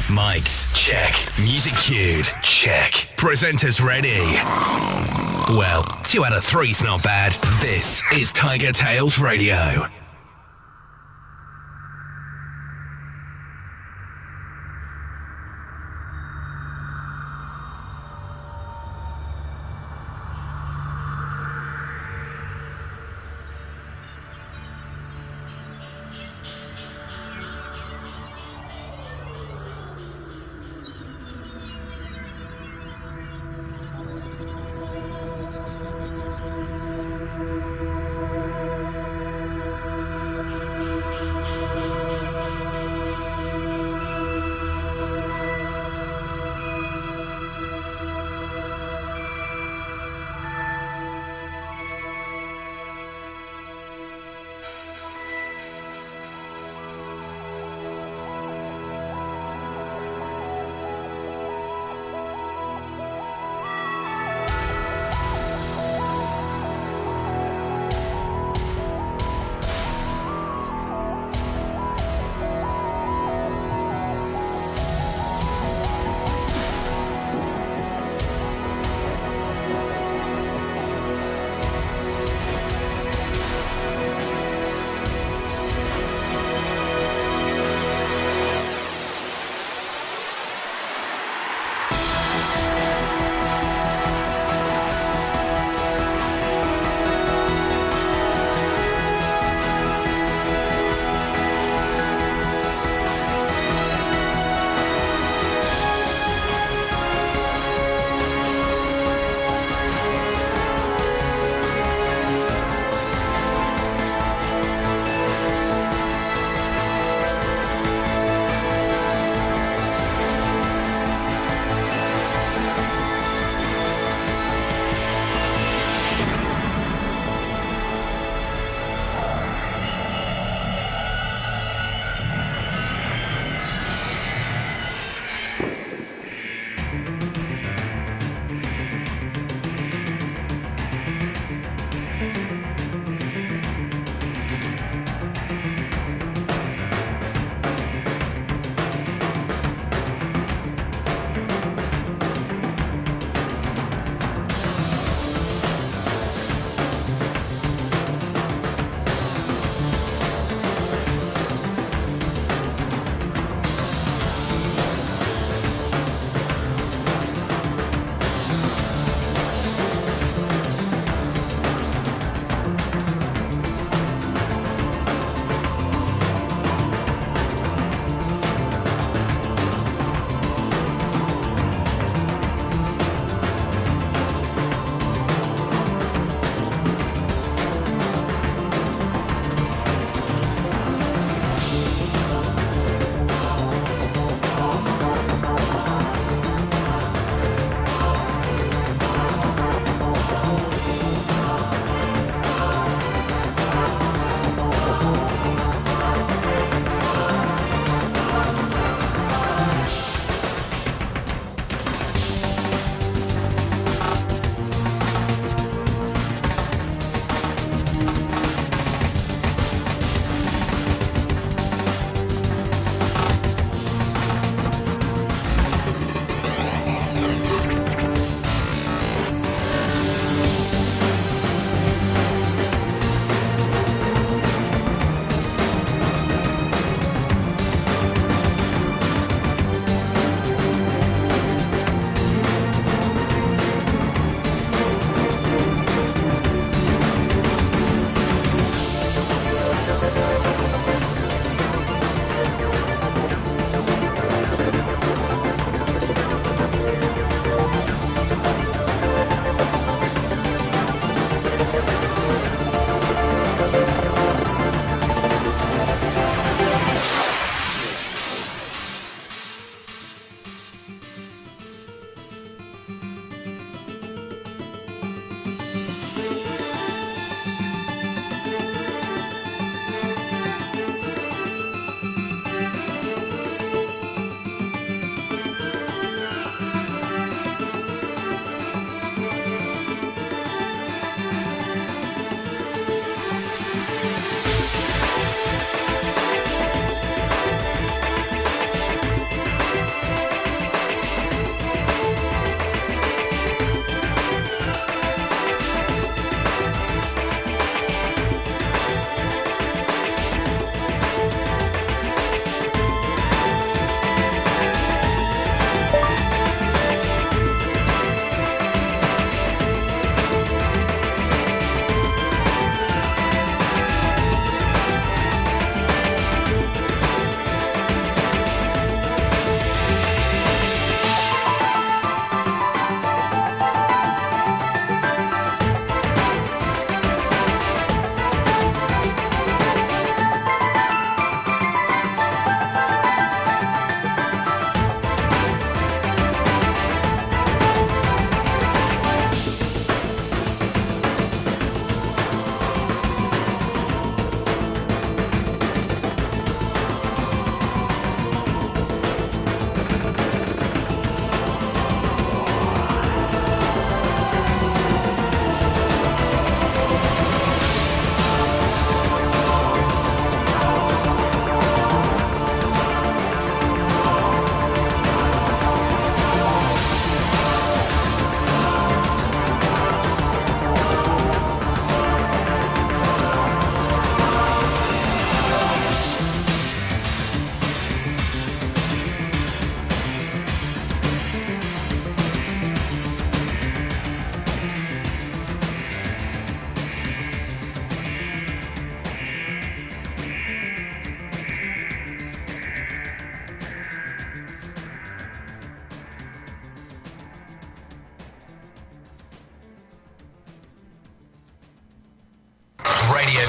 Mics, check. Music cued, check. Presenters ready. Well, 2 out of 3's not bad. This is TigerTails Radio.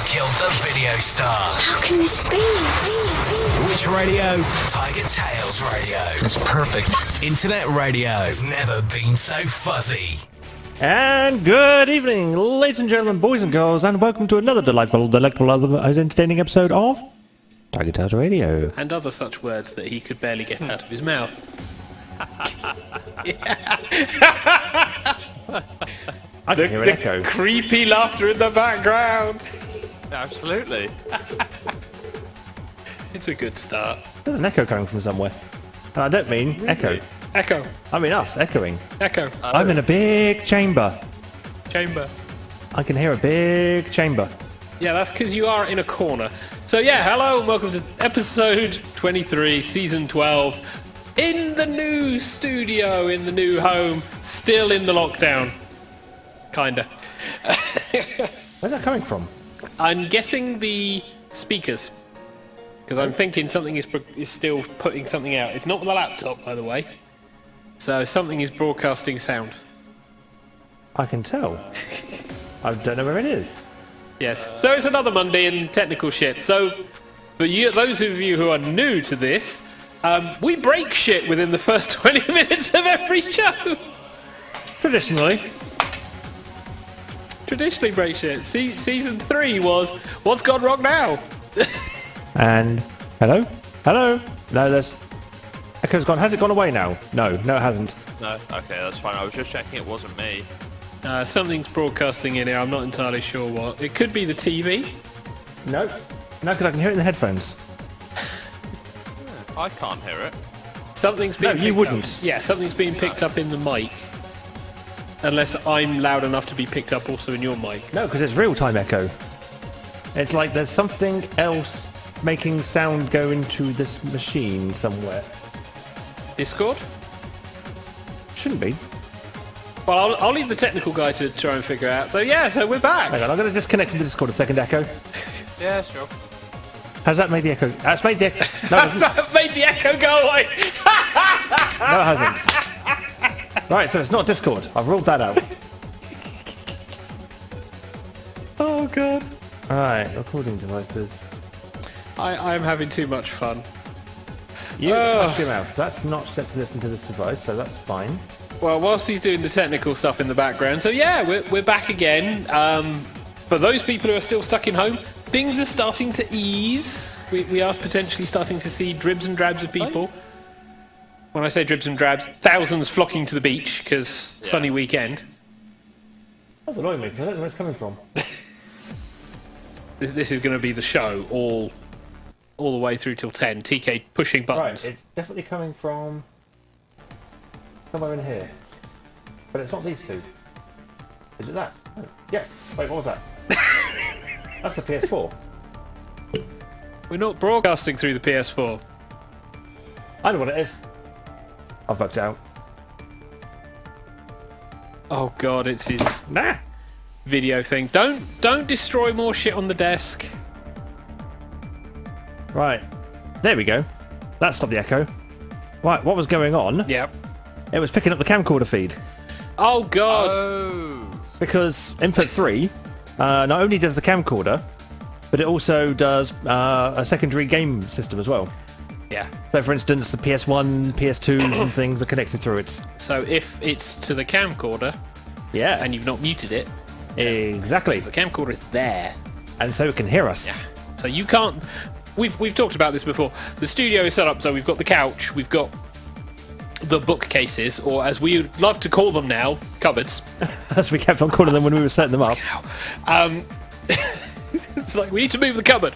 killed the video star. How can this be? Which radio? TigerTails Radio. It's perfect. Internet radio has never been so fuzzy. And good evening, ladies and gentlemen, boys and girls, and welcome to another delightful, otherwise entertaining episode of TigerTails Radio. And other such words that he could barely get out of his mouth. I can hear an echo. Creepy laughter in the background. Absolutely. It's a good start. There's an echo coming from somewhere. And I don't mean echo. Echo. I mean us, echoing. Echo. I'm in a big chamber. Chamber. I can hear a big chamber. Yeah, that's because you are in a corner. So yeah, hello and welcome to episode 23, season 12. In the new studio, in the new home, still in the lockdown. Kinda. Where's that coming from? I'm guessing the speakers. Because I'm thinking something is still putting something out. It's not the laptop, by the way. So something is broadcasting sound. I can tell. I don't know where it is. Yes. So it's another Monday in technical shit. So for you, those of you who are new to this, we break shit within the first 20 minutes of every show. Traditionally. Traditionally break shit. Season 3 was What's Gone Wrong Now? And hello? Hello? No, there's... Echo's gone. Has it gone away now? No, it hasn't. No, okay, that's fine. I was just checking it wasn't me. Something's broadcasting in here. I'm not entirely sure what. It could be the TV. No. No, because I can hear it in the headphones. I can't hear it. Something's being No, you picked up. wouldn't. Yeah, something's being picked up in the mic. Unless I'm loud enough to be picked up also in your mic. No, because it's real-time echo. It's like there's something else making sound go into this machine somewhere. Discord? Shouldn't be. Well, I'll leave the technical guy to try and figure out. So yeah, so we're back. Hang on, I'm going to disconnect from the Discord a second, Echo. Yeah, sure. Has that made the echo? That's made the echo. No, it hasn't. That made the echo go away. No, it hasn't. Right, so it's not Discord. I've ruled that out. Oh god. Alright, recording devices. I'm having too much fun. You hush your mouth. That's not set to listen to this device, so that's fine. Well, whilst he's doing the technical stuff in the background, so yeah, we're back again. For those people who are still stuck in home, things are starting to ease. We are potentially starting to see dribs and drabs of people. When I say dribs and drabs, thousands flocking to the beach because sunny weekend. That's annoying me because I don't know where it's coming from. This is going to be the show all the way through till 10. TK pushing buttons. Right, it's definitely coming from somewhere in here. But it's not these two. Is it that? Oh, yes. Wait, what was that? That's the PS4. We're not broadcasting through the PS4. I know what it is. I've bugged out. Oh god, it's his video thing. Don't destroy more shit on the desk. Right. There we go. That stopped the echo. Right, what was going on? Yep. It was picking up the camcorder feed. Oh god. Oh. Because Input 3 not only does the camcorder, but it also does a secondary game system as well. Yeah. So for instance, the PS1, PS2s and things are connected through it. So if it's to the camcorder Yeah. and you've not muted it, Exactly. the camcorder is there. And so it can hear us. Yeah. So you can't. We've talked about this before. The studio is set up so we've got the couch, we've got the bookcases, or as we would love to call them now, cupboards. As we kept on calling them when we were setting them up. It's like we need to move the cupboard.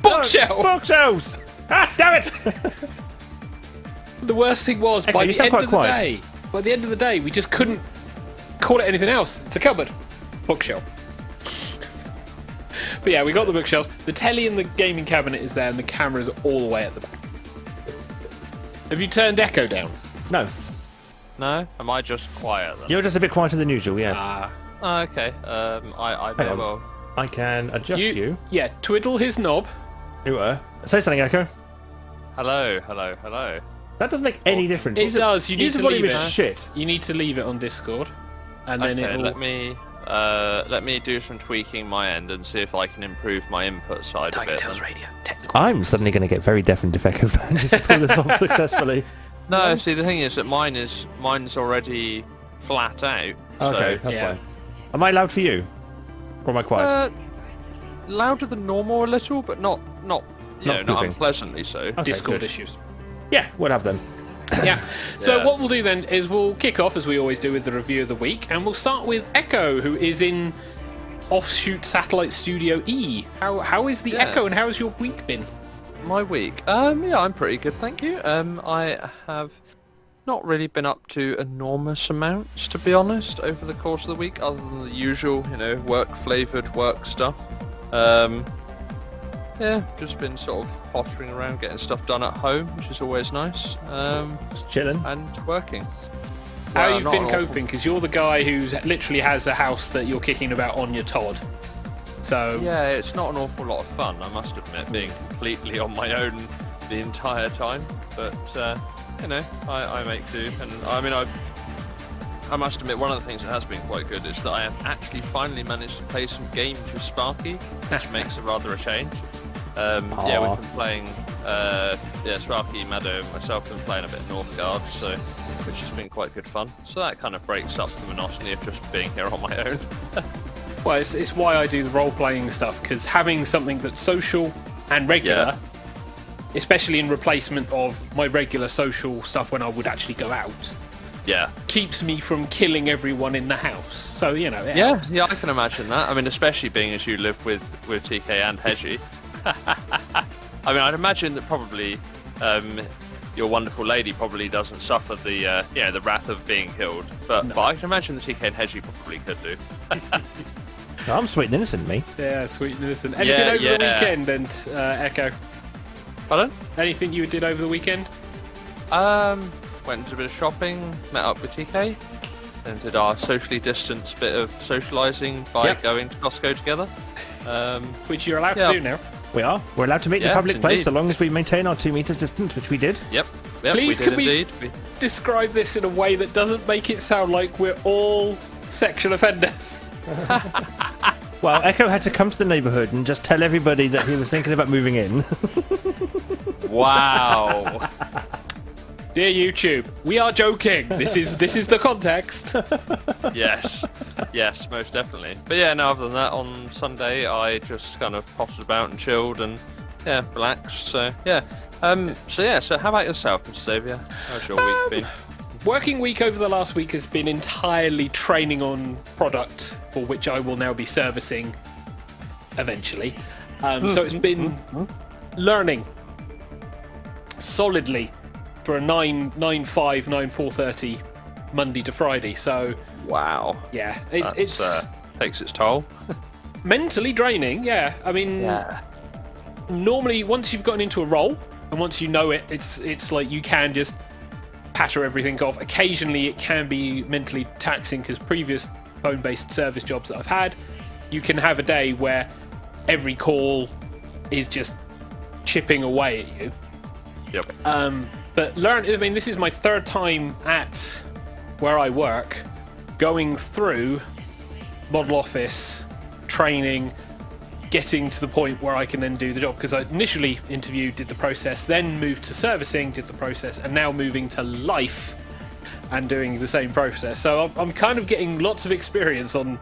Bookshelf. Bookshelves! Ah, damn it! The worst thing was Okay, by you the sound end quite of the quiet. day. By the end of the day, we just couldn't call it anything else. It's a cupboard, bookshelf. But yeah, we got the bookshelves. The telly and the gaming cabinet is there, and the camera's all the way at the back. Have you turned echo down? No. No? Am I just quiet then? You're just a bit quieter than usual, yes. Oh, okay. I Hang on. well. I can adjust you. Yeah, twiddle his knob. Say something, Echo. Hello. That doesn't make any difference. It does. You need use to the volume leave is it. shit. You need to leave it on Discord, and then Okay, it'll. let me let me do some tweaking my end and see if I can improve my input side of it. TigerTails Radio, technical. I'm suddenly going to get very deaf and defective just to pull this off successfully. No, see, the thing is that mine's already flat out. Okay, So, that's fine. Am I loud for you? Or am I quiet? louder than normal a little, but not Not not pooping. unpleasantly so. Okay, Discord good. issues. Yeah, we'll have them. Yeah. So Yeah. what we'll do then is we'll kick off as we always do with the review of the week, and we'll start with Echo, who is in Offshoot Satellite Studio E. How is the Yeah. Echo, and how has your week been? My week, yeah, I'm pretty good, thank you. I have not really been up to enormous amounts, to be honest, over the course of the week, other than the usual, work-flavoured work stuff. Yeah, just been sort of pottering around, getting stuff done at home, which is always nice, Just chilling. and working. How Well, you've not been an awful- coping? Because you're the guy who literally has a house that you're kicking about on your Todd. So Yeah, it's not an awful lot of fun, I must admit, being completely on my own the entire time. But I make do, and I mean I must admit one of the things that has been quite good is that I have actually finally managed to play some games with Sparky, which makes rather a change. Yeah, Aw. we've been playing. Sparky, Maddo, and myself have been playing a bit of Northgard, so which has been quite good fun. So that kind of breaks up the monotony of just being here on my own. well, it's why I do the role-playing stuff, because having something that's social and regular, especially in replacement of my regular social stuff when I would actually go out, Yeah. keeps me from killing everyone in the house. So, it Yeah, helps. yeah, I can imagine that. I mean, especially being as you live with TK and Hedgie. I mean, I'd imagine that probably your wonderful lady probably doesn't suffer the the wrath of being killed, but I can imagine that TK and Hedgie probably could do. No, I'm sweet and innocent, me. Yeah, sweet and innocent. Anything over the weekend, and Echo? Pardon? Anything you did over the weekend? Went to a bit of shopping, met up with TK, and did our socially distanced bit of socialising by Yep. going to Costco together. Which you're allowed Yeah. to do now. We are. We're allowed to meet in a Yes, public place indeed. so long as we maintain our 2 meters distance, which we did. Yep, Please, we can did we- indeed. Describe this in a way that doesn't make it sound like we're all sexual offenders. Well, Echo had to come to the neighbourhood and just tell everybody that he was thinking about moving in. Wow. Dear YouTube, we are joking. This is the context. Yes, most definitely. But yeah, no, other than that, on Sunday I just kind of potted about and chilled and relaxed. So yeah. So how about yourself, Mr. Xavier? How's your week been? Working week over the last week has been entirely training on product for which I will now be servicing eventually. So it's been learning solidly for a 9:5, 9:30 Monday to Friday. So Wow. yeah, That's, it's takes its toll. mentally draining. Yeah, I mean, normally once you've gotten into a role and once you know it, it's like you can just patter everything off. Occasionally it can be mentally taxing because previous phone-based service jobs that I've had, you can have a day where every call is just chipping away at you. Yep. But this is my third time at where I work going through model office training, getting to the point where I can then do the job, because I initially interviewed, did the process, then moved to servicing, did the process, and now moving to life and doing the same process. So I'm kind of getting lots of experience on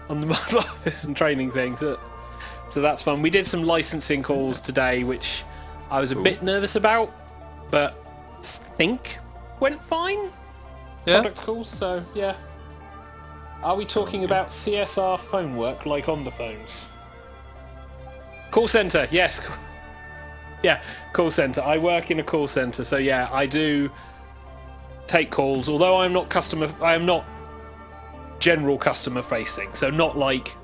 the model office and training things. So that's fun. We did some licensing calls today, which I was a bit nervous about, but think went fine. Yeah. Product calls, so yeah. Are we talking about CSR phone work, like on the phones? Call center, yes. Yeah, call center. I work in a call center, so yeah, I do take calls. Although I am not general customer facing, so not like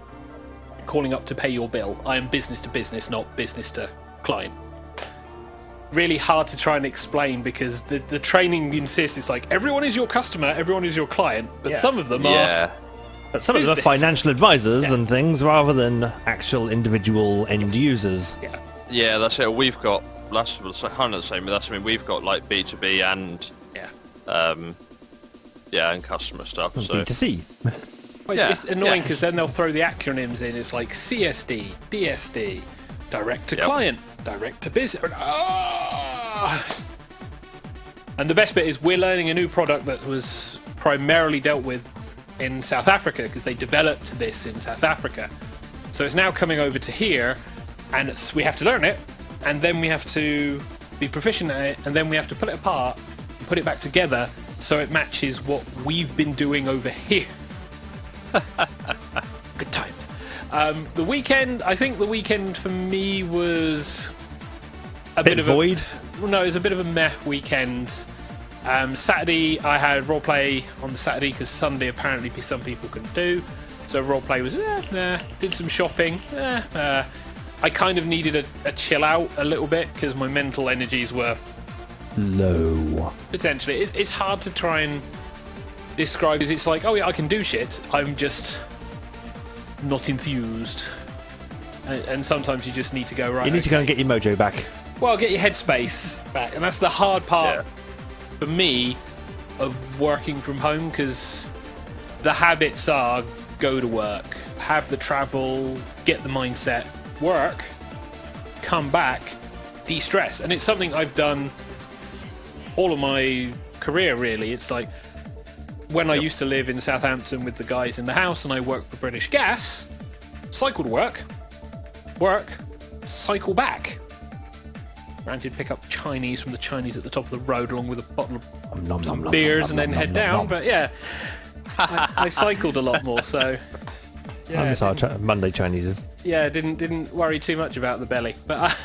calling up to pay your bill. I am business to business, not business to client. Really hard to try and explain because the training insists it's like everyone is your customer, everyone is your client, but Yeah. some of them are. Yeah. But some of them are Business. financial advisors Yeah. and things rather than actual individual end users. Yeah. Yeah, that's it. We've got that's kind of the same with us. I mean, we've got like B2B and Yeah. and customer stuff. So B2C. Well, it's annoying because then they'll throw the acronyms in. It's like CSD, DSD, direct to client, direct to business. And the best bit is we're learning a new product that was primarily dealt with in South Africa because they developed this in South Africa. So it's now coming over to here, and we have to learn it, and then we have to be proficient at it, and then we have to pull it apart and put it back together so it matches what we've been doing over here. Good times. The weekend, I think the weekend for me was a bit of void. No, it was a bit of a meh weekend. Saturday, I had roleplay on the Saturday because Sunday apparently some people couldn't do. So roleplay was, did some shopping. I kind of needed a chill out a little bit because my mental energies were low. Potentially. It's hard to try and describe because it's like, oh yeah, I can do shit. I'm just not enthused. And sometimes you just need to go, right. You need to go and get your mojo back. Well, get your headspace back. And that's the hard part for me of working from home because the habits are go to work, have the travel, get the mindset, work, come back, de-stress. And it's something I've done all of my career, really. It's like when I used to live in Southampton with the guys in the house and I worked for British Gas, cycle to work, cycle back. Granted, pick up Chinese from the Chinese at the top of the road along with a bottle of some beers and then head down. But yeah, I cycled a lot more, so... I miss our Monday Chineses. Yeah, didn't worry too much about the belly, but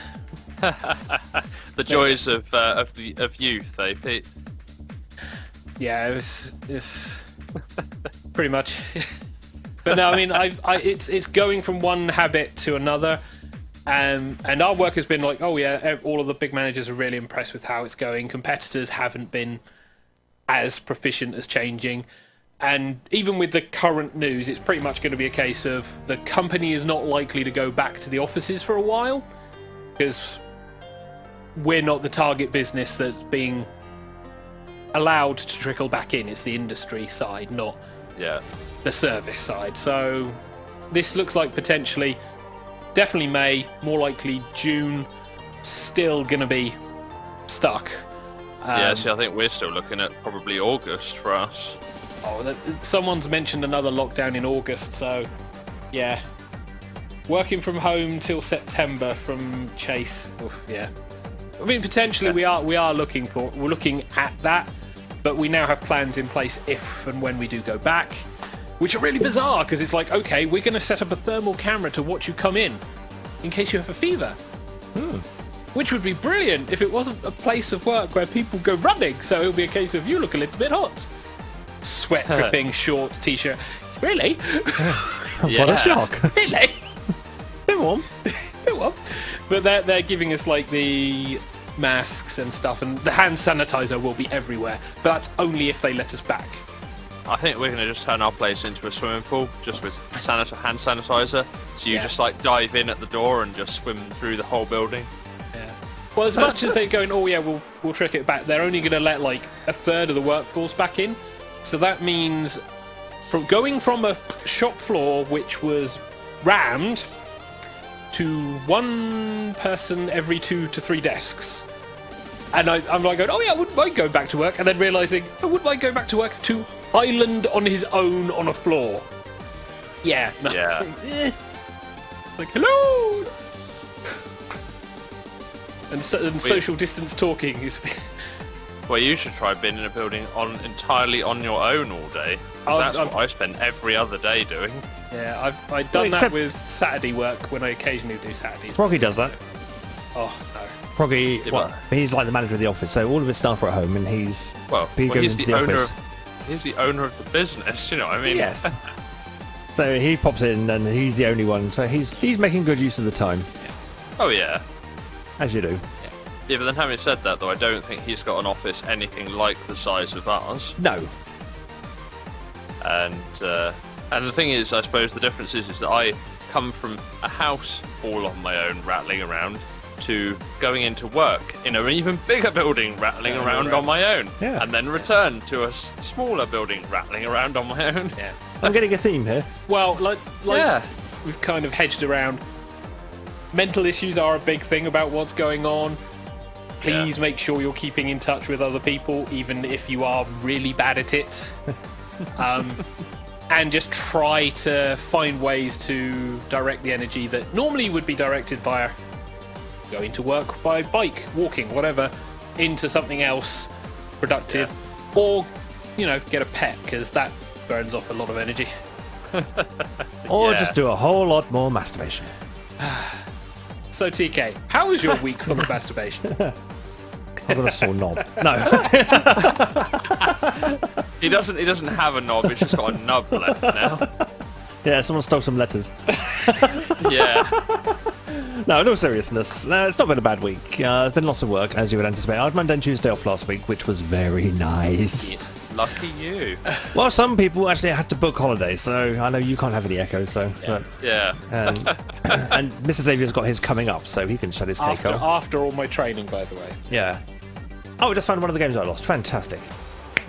the joys of youth, eh, Pete? Yeah, it's pretty much. But no, I mean, it's going from one habit to another, and our work has been like, oh yeah, all of the big managers are really impressed with how it's going. Competitors haven't been as proficient as changing. And even with the current news, it's pretty much going to be a case of the company is not likely to go back to the offices for a while because we're not the target business that's being allowed to trickle back in. It's the industry side, not the service side. So this looks like potentially definitely May, more likely June, still going to be stuck. See, I think we're still looking at probably August for us. Oh, someone's mentioned another lockdown in August, so yeah. Working from home till September from Chase. Oof, yeah. I mean, potentially we're looking at that, but we now have plans in place if and when we do go back, which are really bizarre because it's like, okay, we're going to set up a thermal camera to watch you come in case you have a fever. Which would be brilliant if it wasn't a place of work where people go running, so it'll be a case of you look a little bit hot. Sweat dripping, short t-shirt. Really? What a shock. Really? Bit warm. Bit warm. But they're giving us like the masks and stuff, and the hand sanitizer will be everywhere. But that's only if they let us back. I think we're going to just turn our place into a swimming pool, just with hand sanitizer. So you just like dive in at the door and just swim through the whole building. Yeah. Well, as much as they're going, oh yeah, we'll trick it back, they're only going to let like a third of the workforce back in. So that means going from a shop floor which was rammed to one person every 2 to 3 desks. And I'm like going, oh yeah, I wouldn't mind going back to work. And then realising, I wouldn't mind going back to work to island on his own on a floor. Yeah. No. Yeah. Like, hello! And social distance talking is... Well, you should try being in a building entirely on your own all day. That's what I spend every other day doing. Yeah, I've done that with Saturday work when I occasionally do Saturdays. Froggy does that. Oh, no. Froggy, he's like the manager of the office, so all of his staff are at home, and he goes into the office. He's the owner of the business, you know what I mean? Yes. So he pops in, and he's the only one, so he's making good use of the time. Oh, yeah. As you do. Yeah, but then having said that, though, I don't think he's got an office anything like the size of ours. No. And the thing is, I suppose the difference is that I come from a house all on my own, rattling around, to going into work in an even bigger building, rattling around on my own, Yeah. and then return to a smaller building, rattling around on my own. Yeah. I'm getting a theme here. Well, like Yeah. we've kind of hedged around. Mental issues are a big thing about what's going on. Please make sure you're keeping in touch with other people, even if you are really bad at it. And just try to find ways to direct the energy that normally would be directed via going to work by bike, walking, whatever, into something else productive, or get a pet, because that burns off a lot of energy. Or Yeah. just do a whole lot more masturbation. So TK, how was your week full of masturbation? I've got a sore knob. No. He doesn't have a knob. He's just got a nub left now. Yeah, someone stole some letters. Yeah. No, in all seriousness, no, it's not been a bad week. There's been lots of work, as you would anticipate. I had Monday and Tuesday off last week, which was very nice. Lucky you. Well, some people actually had to book holidays, so I know you can't have any echoes, so... But, Yeah. and Mr. Xavier's got his coming up, so he can shut his cake off. After all my training, by the way. Yeah. Oh, I just found one of the games I lost. Fantastic.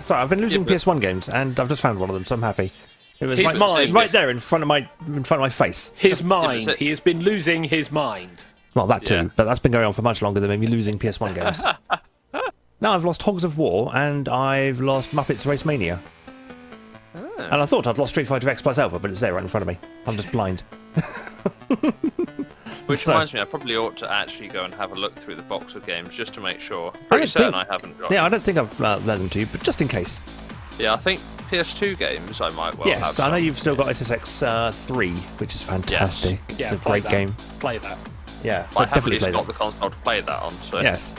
Sorry, I've been losing Yeah, but- PS1 games, and I've just found one of them, so I'm happy. It was His right, mind. right there in front of my face. His mind. but- He has been losing his mind. Well, that too, Yeah. but that's been going on for much longer than me losing PS1 games. Now I've lost Hogs of War, and I've lost Muppets Race Mania. And I thought I'd lost Street Fighter X Plus Alpha, but it's there right in front of me. I'm just blind. Which So- reminds me, I probably ought to actually go and have a look through the box of games just to make sure. I Pretty don't certain think- I haven't got. Yeah, I don't think I've lent them to you, but just in case. Yeah, I think PS2 games I might well have. Yes, I know some. you've still got SSX 3, which is fantastic. Yeah, It's a play great that. game. Play that. Yeah, I I'd haven't definitely just play got that. the console to play that on. So. Yes.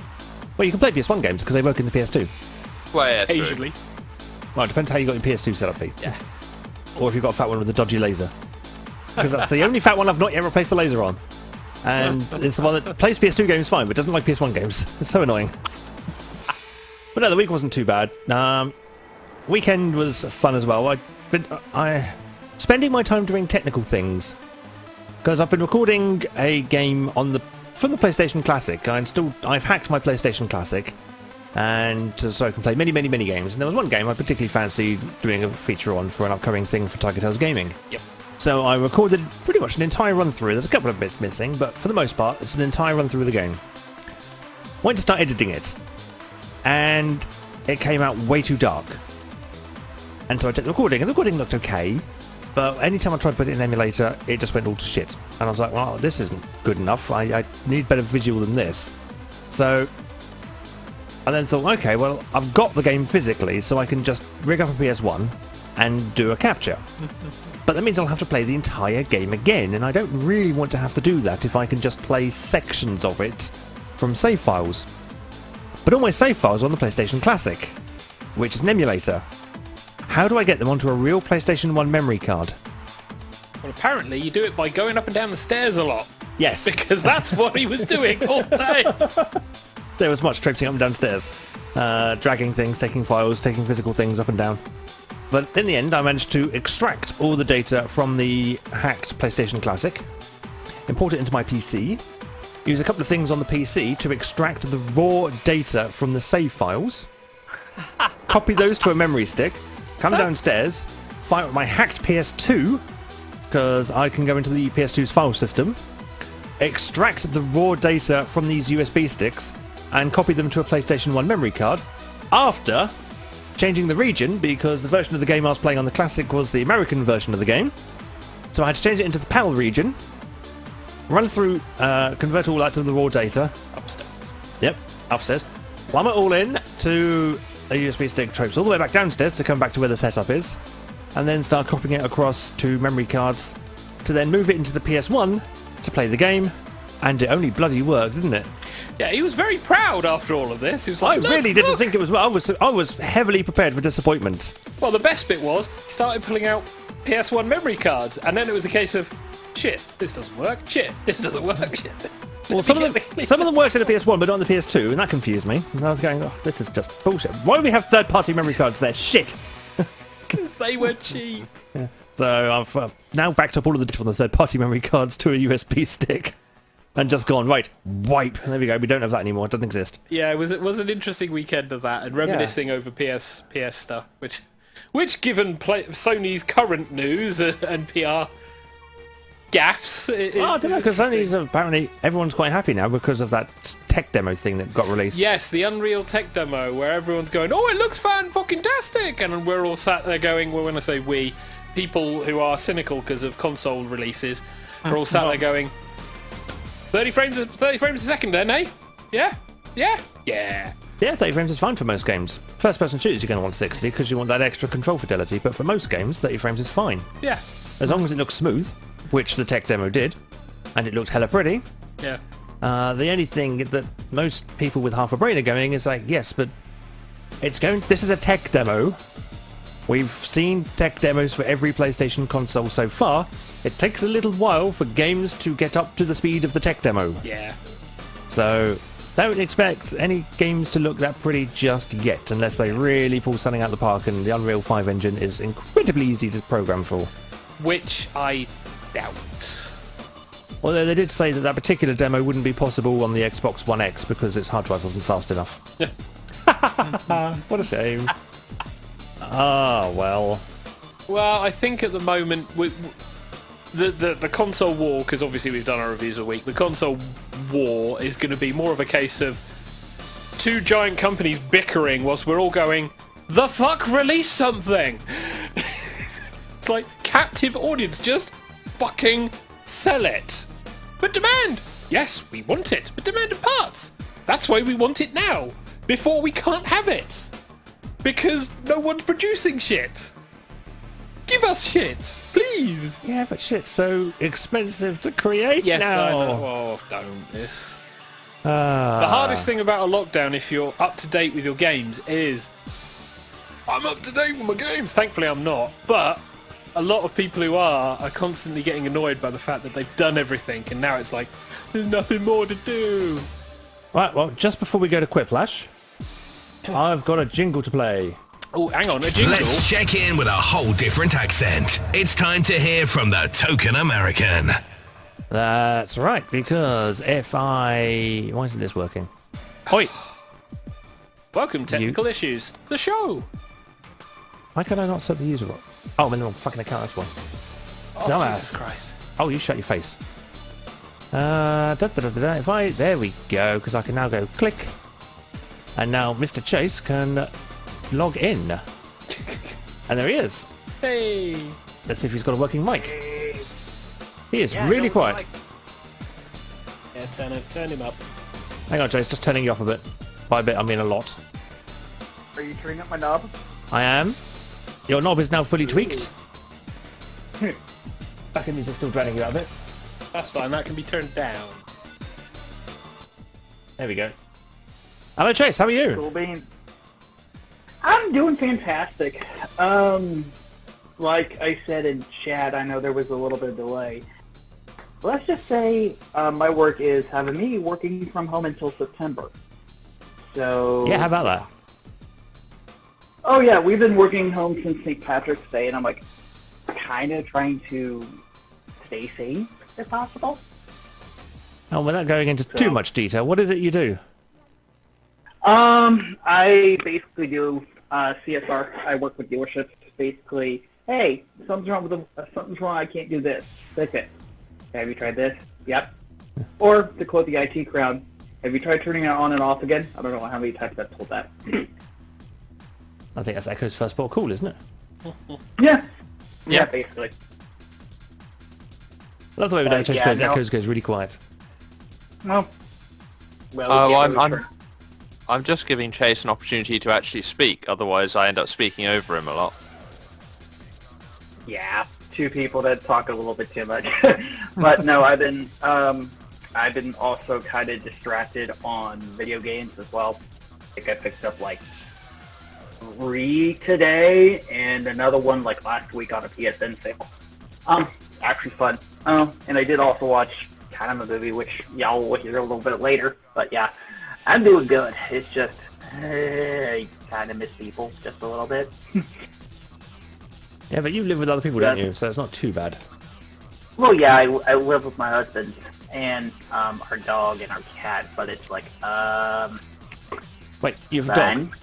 Well, you can play PS1 games because they work in the PS2. Well, yeah, true. Occasionally. Well, it depends how you got your PS2 set up, Pete. Yeah. Or if you've got a fat one with a dodgy laser. Because that's the only fat one I've not yet replaced the laser on. And it's the one that plays PS2 games fine, but doesn't like PS1 games. It's so annoying. But no, the week wasn't too bad. Weekend was fun as well. I spending my time doing technical things. Because I've been recording a game from the PlayStation Classic. I've hacked my PlayStation Classic, and so I can play many games. And there was one game I particularly fancied doing a feature on for an upcoming thing for TigerTails Gaming. Yep. So I recorded pretty much an entire run through. There's a couple of bits missing, but for the most part, it's an entire run through of the game. Went to start editing it, and it came out way too dark. And so I did the recording, and the recording looked okay, but anytime I tried to put it in an emulator, it just went all to shit. And I was like, well, this isn't good enough. I need better visual than this. So I then thought, okay, well, I've got the game physically, so I can just rig up a PS1 and do a capture. But that means I'll have to play the entire game again, and I don't really want to have to do that if I can just play sections of it from save files. But all my save files are on the PlayStation Classic, which is an emulator. How do I get them onto a real PlayStation 1 memory card? Well, apparently you do it by going up and down the stairs a lot. Yes, Because that's what he was doing all day. there was much traipsing up and downstairs, dragging things, taking files, taking physical things up and down. But in the end, I managed to extract all the data from the hacked PlayStation Classic, import it into my PC, use a couple of things on the PC to extract the raw data from the save files, copy those to a memory stick, come downstairs, fire up my hacked PS2, because I can go into the PS2's file system, extract the raw data from these USB sticks, and copy them to a PlayStation 1 memory card, after changing the region, because the version of the game I was playing on the Classic was the American version of the game. So I had to change it into the PAL region, run through, convert all that to the raw data. Upstairs. Yep, upstairs. Plumb it all in to a USB stick, traipse all the way back downstairs to come back to where the setup is, and then start copying it across to memory cards to then move it into the PS1 to play the game, and it only bloody worked, didn't it? Yeah, he was very proud after all of this. He was like, I really didn't look. think it was. I was heavily prepared for disappointment. Well, the best bit was he started pulling out PS1 memory cards, and then it was a case of, shit, this doesn't work. Shit, this doesn't work. Shit. Well, some of them worked in the PS1, but not on the PS2, and that confused me. And I was going, oh, this is just bullshit. Why do we have third-party memory cards there? Shit. They were cheap. So I've now backed up all of the data from the third-party memory cards to a USB stick. and just gone, right, wipe. There we go. We don't have that anymore. It doesn't exist. Yeah, it was an interesting weekend of that, and reminiscing over PS stuff, which given Sony's current news and PR gaffs. I don't know, because Sony's apparently everyone's quite happy now because of that tech demo thing that got released. Yes, the Unreal tech demo where everyone's going, oh, it looks fan-fucking-tastic, and we're all sat there going, well, when I say we, people who are cynical because of console releases are all sat there going, 30 frames a second then, eh? Yeah? Yeah? Yeah. Yeah, 30 frames is fine for most games. First-person shooters, you're going to want 60 because you want that extra control fidelity, but for most games, 30 frames is fine. Yeah. As long as it looks smooth, which the tech demo did, and it looked hella pretty. Yeah. The only thing that most people with half a brain are going is like, yes, but this is a tech demo. We've seen tech demos for every PlayStation console so far. It takes a little while for games to get up to the speed of the tech demo. Yeah. So don't expect any games to look that pretty just yet, unless they really pull something out of the park, and the Unreal 5 engine is incredibly easy to program for. Which I doubt. Although they did say that particular demo wouldn't be possible on the Xbox One X because its hard drive wasn't fast enough. What a shame. Ah, well. Well, I think at the moment, the console war, because obviously we've done our reviews a week, the console war is going to be more of a case of two giant companies bickering whilst we're all going, the fuck, release something! It's like, captive audience, just fucking sell it. But demand! Yes, we want it, but demand of parts. That's why we want it now, before we can't have it. Because no one's producing shit. Give us shit, please. Yeah, but shit's so expensive to create Yes, now. I know. Oh, don't this. The hardest thing about a lockdown, if you're up to date with your games, is I'm up to date with my games. Thankfully, I'm not. But a lot of people who are constantly getting annoyed by the fact that they've done everything, and now it's like there's nothing more to do. Right, well, just before we go to Quiplash, I've got a jingle to play. Oh, hang on, a jingle. Let's check in with a whole different accent. It's time to hear from the token American. That's right, because why isn't this working? Oi! Welcome, Technical Issues, the show. Why can I not set the user up? Oh, I'm in the wrong fucking account, that's why. Oh, Dumbass. Jesus Christ. Oh, you shut your face. There we go, because I can now go click. And now Mr. Chase can log in. And there he is. Hey. Let's see if he's got a working mic. He is really quiet. Like... Yeah, turn him up. Hang on, Chase, just turning you up a bit. By a bit, I mean a lot. Are you turning up my knob? I am. Your knob is now fully tweaked. Back in music still draining you out a bit. That's fine, that can be turned down. There we go. Hello, Chase, how are you? Cool beans. I'm doing fantastic. Like I said in chat, I know there was a little bit of delay. Let's just say my work is having me working from home until September. So Yeah, how about that? Oh yeah, we've been working home since St. Patrick's Day, and I'm like kind of trying to stay safe if possible. Oh, without going into too much detail, what is it you do? I basically do CSR. I work with dealerships. Basically, hey, something's wrong. I can't do this. Fix it. Have you tried this? Yep. Or to quote the IT crowd, have you tried turning it on and off again? I don't know how many times I've told that. I think that's Echo's first port of call, isn't it? Yeah, basically. Love the way we don't change yeah, because no. Echo's goes really quiet. Well, I'm just giving Chase an opportunity to actually speak. Otherwise, I end up speaking over him a lot. yeah, two people that talk a little bit too much. But no, I've been also kind of distracted on video games as well. I think I picked up like 3 today and another one like last week on a PSN sale. Actually fun. And I did also watch kind of a movie, which y'all will hear a little bit later. But yeah, I'm doing good. It's just I kind of miss people just a little bit. Yeah, but you live with other people, don't you? So it's not too bad. Well, yeah, I live with my husband, and our dog and our cat, but it's like, Wait, you have a fine. dog?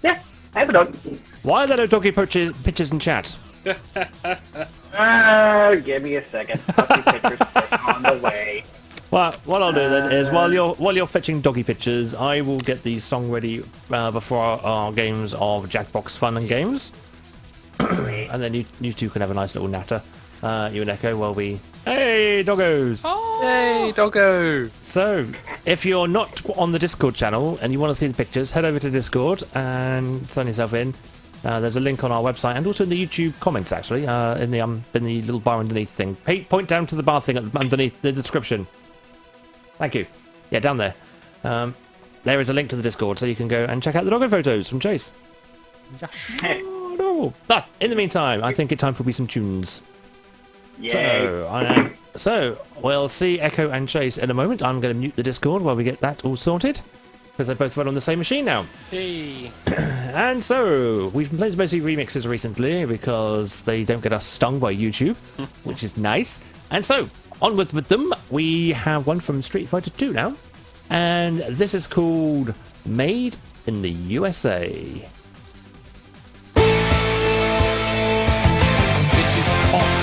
Yeah, I have a dog. Why are there no doggy pictures in chat? Give me a second. Puppy pictures on the way. Well, what I'll do then is while you're fetching doggy pictures, I will get the song ready before our games of Jackbox Fun and Games, and then you two can have a nice little natter, you and Echo, while we. Hey, doggos! Hey, doggo! So, if you're not on the Discord channel and you want to see the pictures, head over to Discord and sign yourself in. There's a link on our website and also in the YouTube comments, actually, in the little bar underneath thing. Point down to the bar thing underneath the description. Thank you. Yeah, down there. There is a link to the Discord, so you can go and check out the doggo photos from Chase. Oh, no. But in the meantime, I think it's time for some tunes. Yay. So we'll see Echo and Chase in a moment. I'm going to mute the Discord while we get that all sorted, because they both run on the same machine now. Hey. And so we've been playing mostly remixes recently because they don't get us stung by YouTube, which is nice. And so onwards with them. We have one from Street Fighter 2 now, and this is called Made in the USA. This is hot.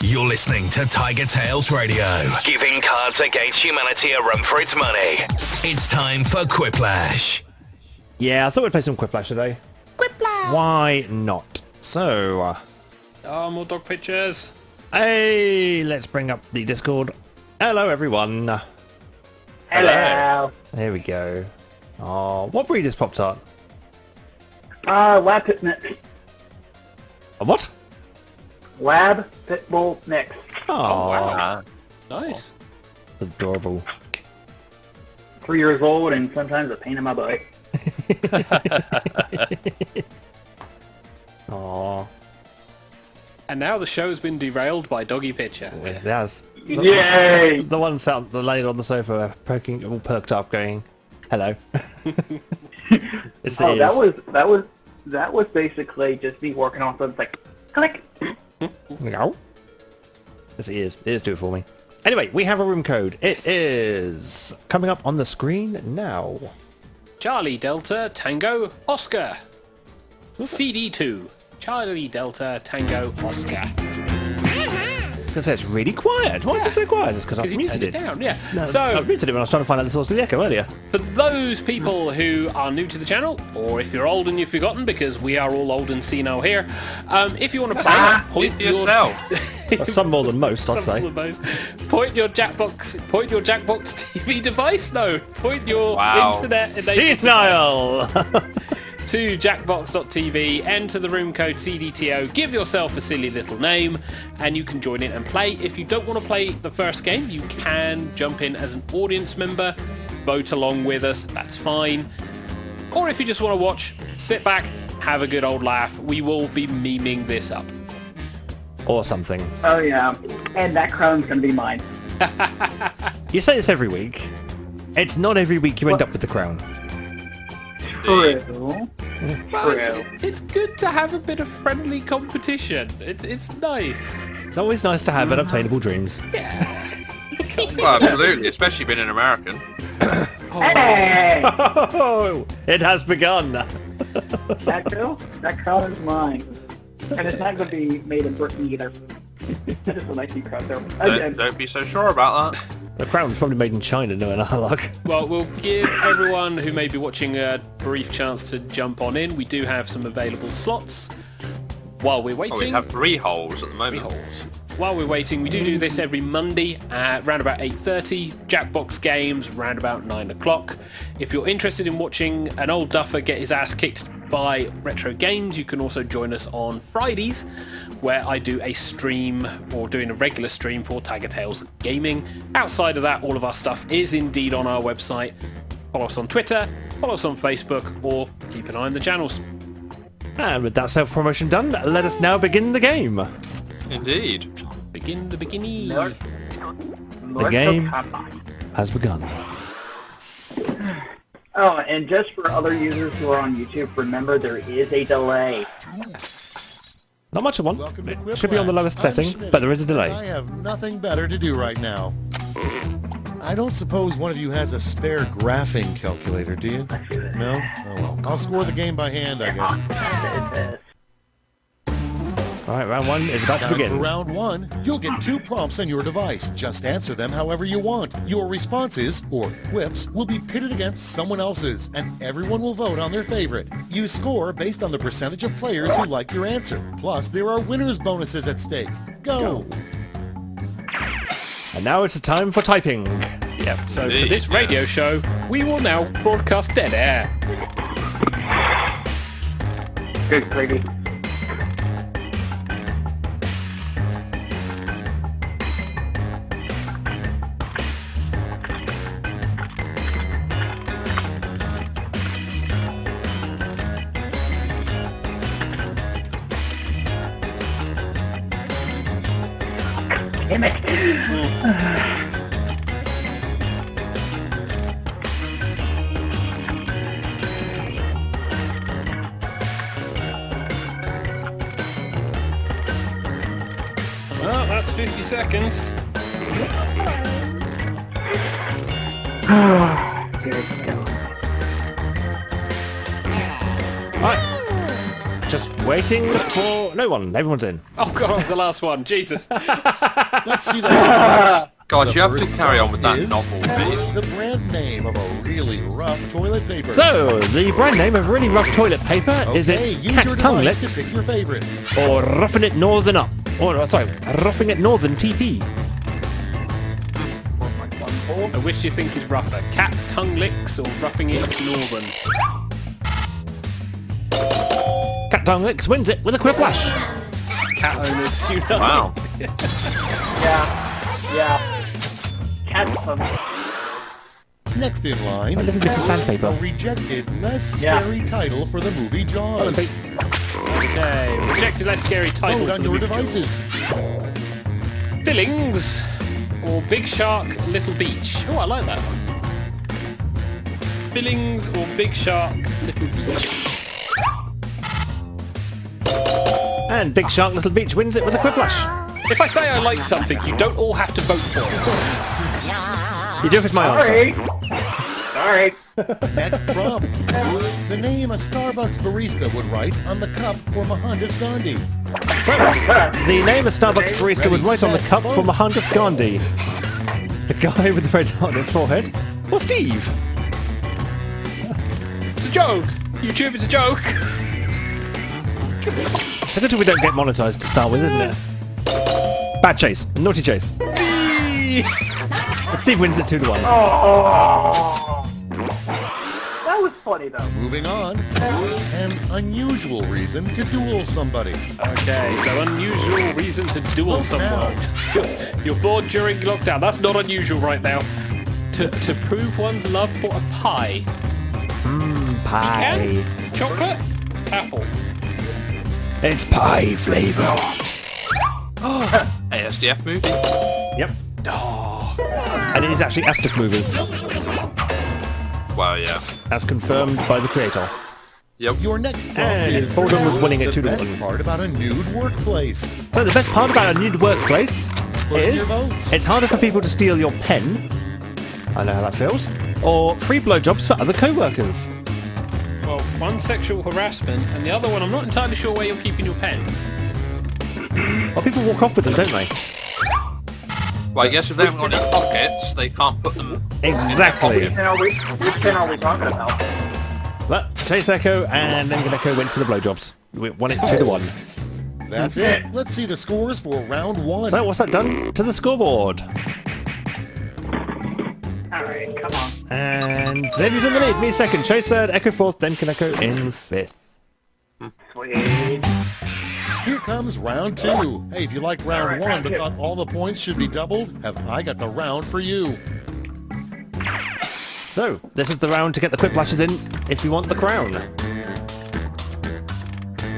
You're listening to TigerTails Radio, giving Cards Against Humanity a run for its money. It's time for Quiplash. Yeah, I thought we'd play some Quiplash today. Quiplash! Why not? So, Oh, more dog pictures. hey, let's bring up the Discord. Hello, everyone. Hello. There we go. Oh, what breed is Pop-Tart? Lab Pit Mix. A what? Lab Pitbull Mix. Oh, Wow. Nice. adorable. 3 years old and sometimes a pain in my butt. Oh, And now the show has been derailed by Doggy Picture. it has. Yay! The one sat the lady on the sofa, poking, all perked up, going, "Hello." It's the Oh, ears. that was basically just me working on something like click. No. It's the ears. The ears do it for me. Anyway, we have a room code. It is coming up on the screen now. Charlie Delta Tango Oscar. CD2. Charlie Delta Tango Oscar. I was going to say, it's really quiet. Why is it so quiet? It's because I've Because you turned muted it it. down, yeah. No, So, I muted it when I was trying to find out the source of the echo earlier. for those people who are new to the channel, or if you're old and you've forgotten, because we are all old and senile here, if you want to play, point Yourself. Well, some more than most, I'd say. Point your Jackbox TV device. No, point your Wow. internet Senile! to jackbox.tv, enter the room code CDTO, give yourself a silly little name, and you can join in and play. If you don't want to play the first game, you can jump in as an audience member, vote along with us, that's fine. Or if you just want to watch, sit back, have a good old laugh. We will be memeing this up. Or something. Oh yeah, and that crown's gonna be mine. You say this every week. It's not every week you end up with the crown. True. Well, True. it's good to have a bit of friendly competition. It's nice. It's always nice to have unobtainable dreams. Well, absolutely, especially being an American. Hey! Oh, it has begun. That crown is mine. And it's not going to be made in Britain either. I just want to keep crown there. Don't be so sure about that. The crown's probably made in China, knowing our luck. Well, we'll give everyone who may be watching a brief chance to jump on in. We do have some available slots. While we're waiting... Oh, we have 3 holes at the moment. While we're waiting, we do this every Monday at around about 8:30. Jackbox games round about 9 o'clock. If you're interested in watching an old duffer get his ass kicked by retro games, you can also join us on Fridays, where I do a stream, or doing a regular stream for TigerTails Gaming. Outside of that, all of our stuff is indeed on our website. Follow us on Twitter, follow us on Facebook, or keep an eye on the channels. And with that self-promotion done, let us now begin the game. Indeed. Begin the beginning. The game has begun. Oh, and just for other users who are on YouTube, remember there is a delay. Not much of one. Welcome to It should be on the Quiplash. lowest I'm setting, Schmitty, but there is a and delay. I have nothing better to do right now. I don't suppose one of you has a spare graphing calculator, do you? No? Oh well. I'll score the game by hand, I guess. Alright, round one is about to Time for begin. round 1. You'll get 2 prompts on your device. Just answer them however you want. Your responses, or quips, will be pitted against someone else's, and everyone will vote on their favorite. You score based on the percentage of players who like your answer. Plus, there are winner's bonuses at stake. Go! And now it's time for typing. Yep, so for Indeed, this radio show, we will now broadcast dead air. Good gravy. Damn it. Well, that's 50 seconds. Here we go. Alright. Just Waiting for no one. Everyone's in. Oh god, I was the last one. Jesus. Let's see those prompts. God, The you have to first carry on with that is novel bit. the brand name of a really rough toilet paper. So, the brand name of really rough toilet paper is okay, it use Cat your Tongue device to Licks pick your favorite. or Roughing It Northern Up? Or, sorry, Roughing It Northern TP. And which do you think is rougher? Cat Tongue Licks or Roughing It Northern? Cat Tongue Licks wins it with a quiplash. Cat owners unite. Wow. Yeah. Cat fun. Next in line, little bit of sandpaper. a rejected, less Yeah. scary title for the movie Jaws. Okay, rejected less scary title Vote for on the your movie. devices. Billings or Big Shark Little Beach? Oh, I like that one. Billings or Big Shark Little Beach? And Big Shark Little Beach wins it with a quiplash. If I say I like something, you don't all have to vote for it. You do if it's my answer. Sorry. Next prompt. The name a Starbucks barista would write on the cup for Mohandas Gandhi. The name of Starbucks barista was Ready, right on the set, cup for vote. Mohandas Gandhi. The guy with the red dot on his forehead. Or Steve. It's a joke. YouTube, it's a joke. It's a good thing we don't get monetized to start with, isn't it? Bad chase. Naughty chase. But Steve wins it 2-1. Oh. That was funny though. Moving on. An unusual reason to duel somebody. Okay, so unusual reason to duel someone. You're bored during lockdown. That's not unusual right now. To prove one's love for a pie. Pie. Can? Chocolate? Apple. It's pie flavor. ASDF movie. Yep. And it is actually Astif movie, Well, yeah. as confirmed by the creator. Yep. Your next prompt And is Baldwin was winning it the 2-1. best part about a nude workplace. So the best part about a nude workplace Put in is your votes. it's harder for people to steal your pen. I know how that feels. Or free blowjobs for other co-workers. Well, one sexual harassment, and the other one, I'm not entirely sure where you're keeping your pen. Well, people walk off with them, don't they? Well, I guess if they haven't got any pockets, they can't put them. Exactly. Which pen are we talking about? But Chase Echo and then Echo went for the blowjobs. We won it 2-1. That's it. Let's see the scores for round one. So what's that done to the scoreboard? Alright, come on. And Xavier's in the lead, me second, Chase third, Echo fourth, then Kaneko in fifth. Sweet. Here comes round two. Hey, if you like round All right, one round but two. thought all the points should be doubled, have I got the round for you. So, this is the round to get the quickplashes in if you want the crown.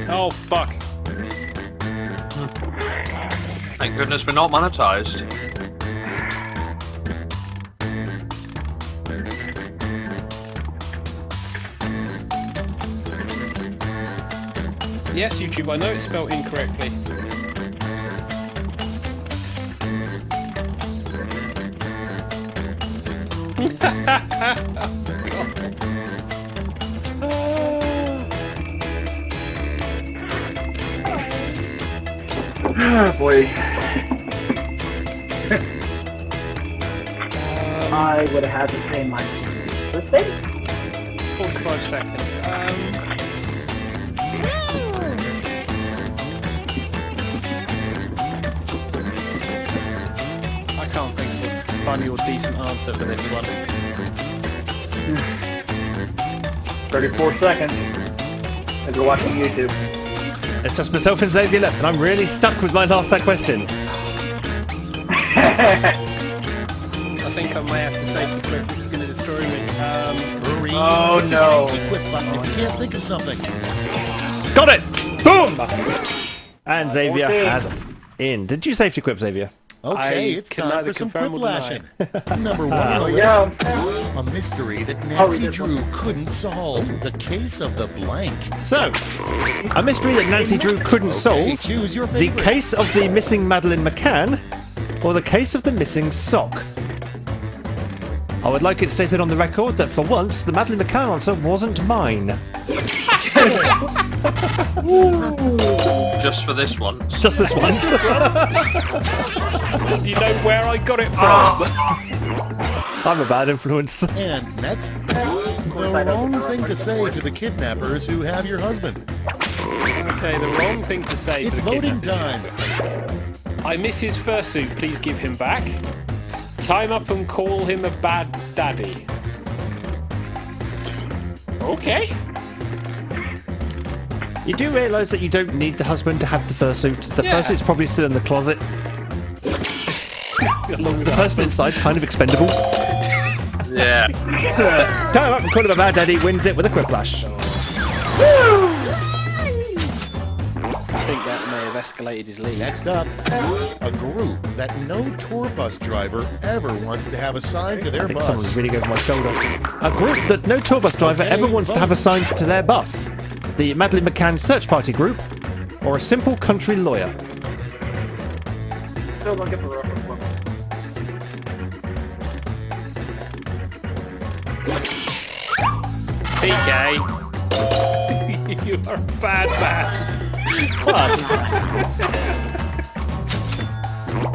Oh, fuck. Thank goodness we're not monetized. Yes, YouTube, I know it's spelled incorrectly. Oh boy. I would have had to pay my birthday. 45 seconds. I can't think of a funny or decent answer for this one. 34 seconds. As you're watching YouTube. It's just myself and Xavier left, and I'm really stuck with my last question. I think I may have to safety quit. This is going to destroy me. Hurry. Oh, Hit the no. safety quit button if you can't think of something. Got it! Boom! And Xavier Okay. has in. Did you safety quip, Xavier? Okay, I it's can time neither for some confirm or quiplashing. Number one on the Yeah. list. A mystery that we Nancy did Drew couldn't solve. The case of the blank. So, a mystery that Nancy Drew couldn't Okay, solve. choose your The favorite. case of the missing Madeleine McCann, or the case of the missing sock. I would like it stated on the record that for once, the Madeleine McCann answer wasn't mine. Just for this one. Just this once. Do you know where I got it from? I'm a bad influence. And next, the wrong thing to say to the kidnappers who have your husband. Okay, the wrong thing to say. It's to the voting kidnapper. time. I miss his fursuit. Please give him back. Time up and call him a bad daddy. Okay. You do realise that you don't need the husband to have the fursuit. The Yeah. fursuit's probably still in the closet. The person inside's kind of expendable. Yeah. Time up and call him a bad daddy, wins it with a quiplash. I think that may have escalated his lead. Next up, a group that no tour bus driver ever wants to have assigned to their I think someone's bus. really over my shoulder. A group that no tour bus driver Okay, ever wants to have vote. assigned to their bus. The Madeline McCann Search Party group, or a simple country lawyer. Still looking for reference books. PK. You are a bad man.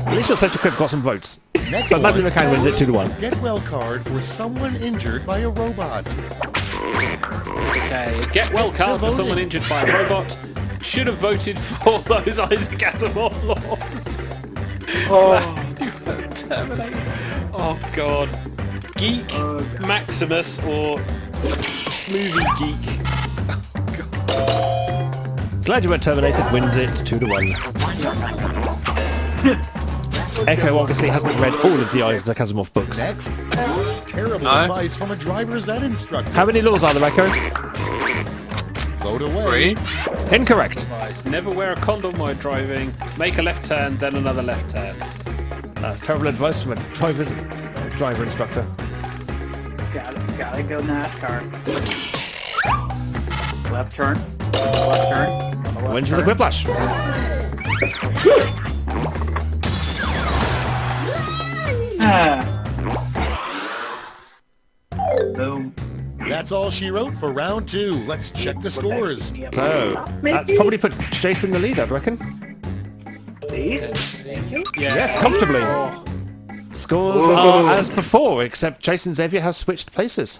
At least your Search Equip got some votes. Next So Madeline one, McCann wins it 2-1. get well card for someone injured by a robot. Okay, get well card for someone injured by a robot. Should have voted for those Isaac Asimov laws. Oh, Terminator. Oh god. Geek, Maximus, or movie geek. Glad you were terminated, wins it 2-1. Echo obviously hasn't read all of the Isaac Asimov books. Next, terrible No. advice from a driver's ed instructor. How many laws are there, Echo? Vote away. 3. Incorrect. Advice, never wear a condom while driving. Make a left turn, then another left turn. That's terrible advice from a driver instructor. gotta go NASCAR. Left turn. Left turn. Left Wins with a quiplash. Boom. That's all she wrote for round 2. Let's check the scores. So, that's probably put Jason in the lead, I'd reckon. Yes, comfortably. Scores are as before, except Jason Xavier has switched places.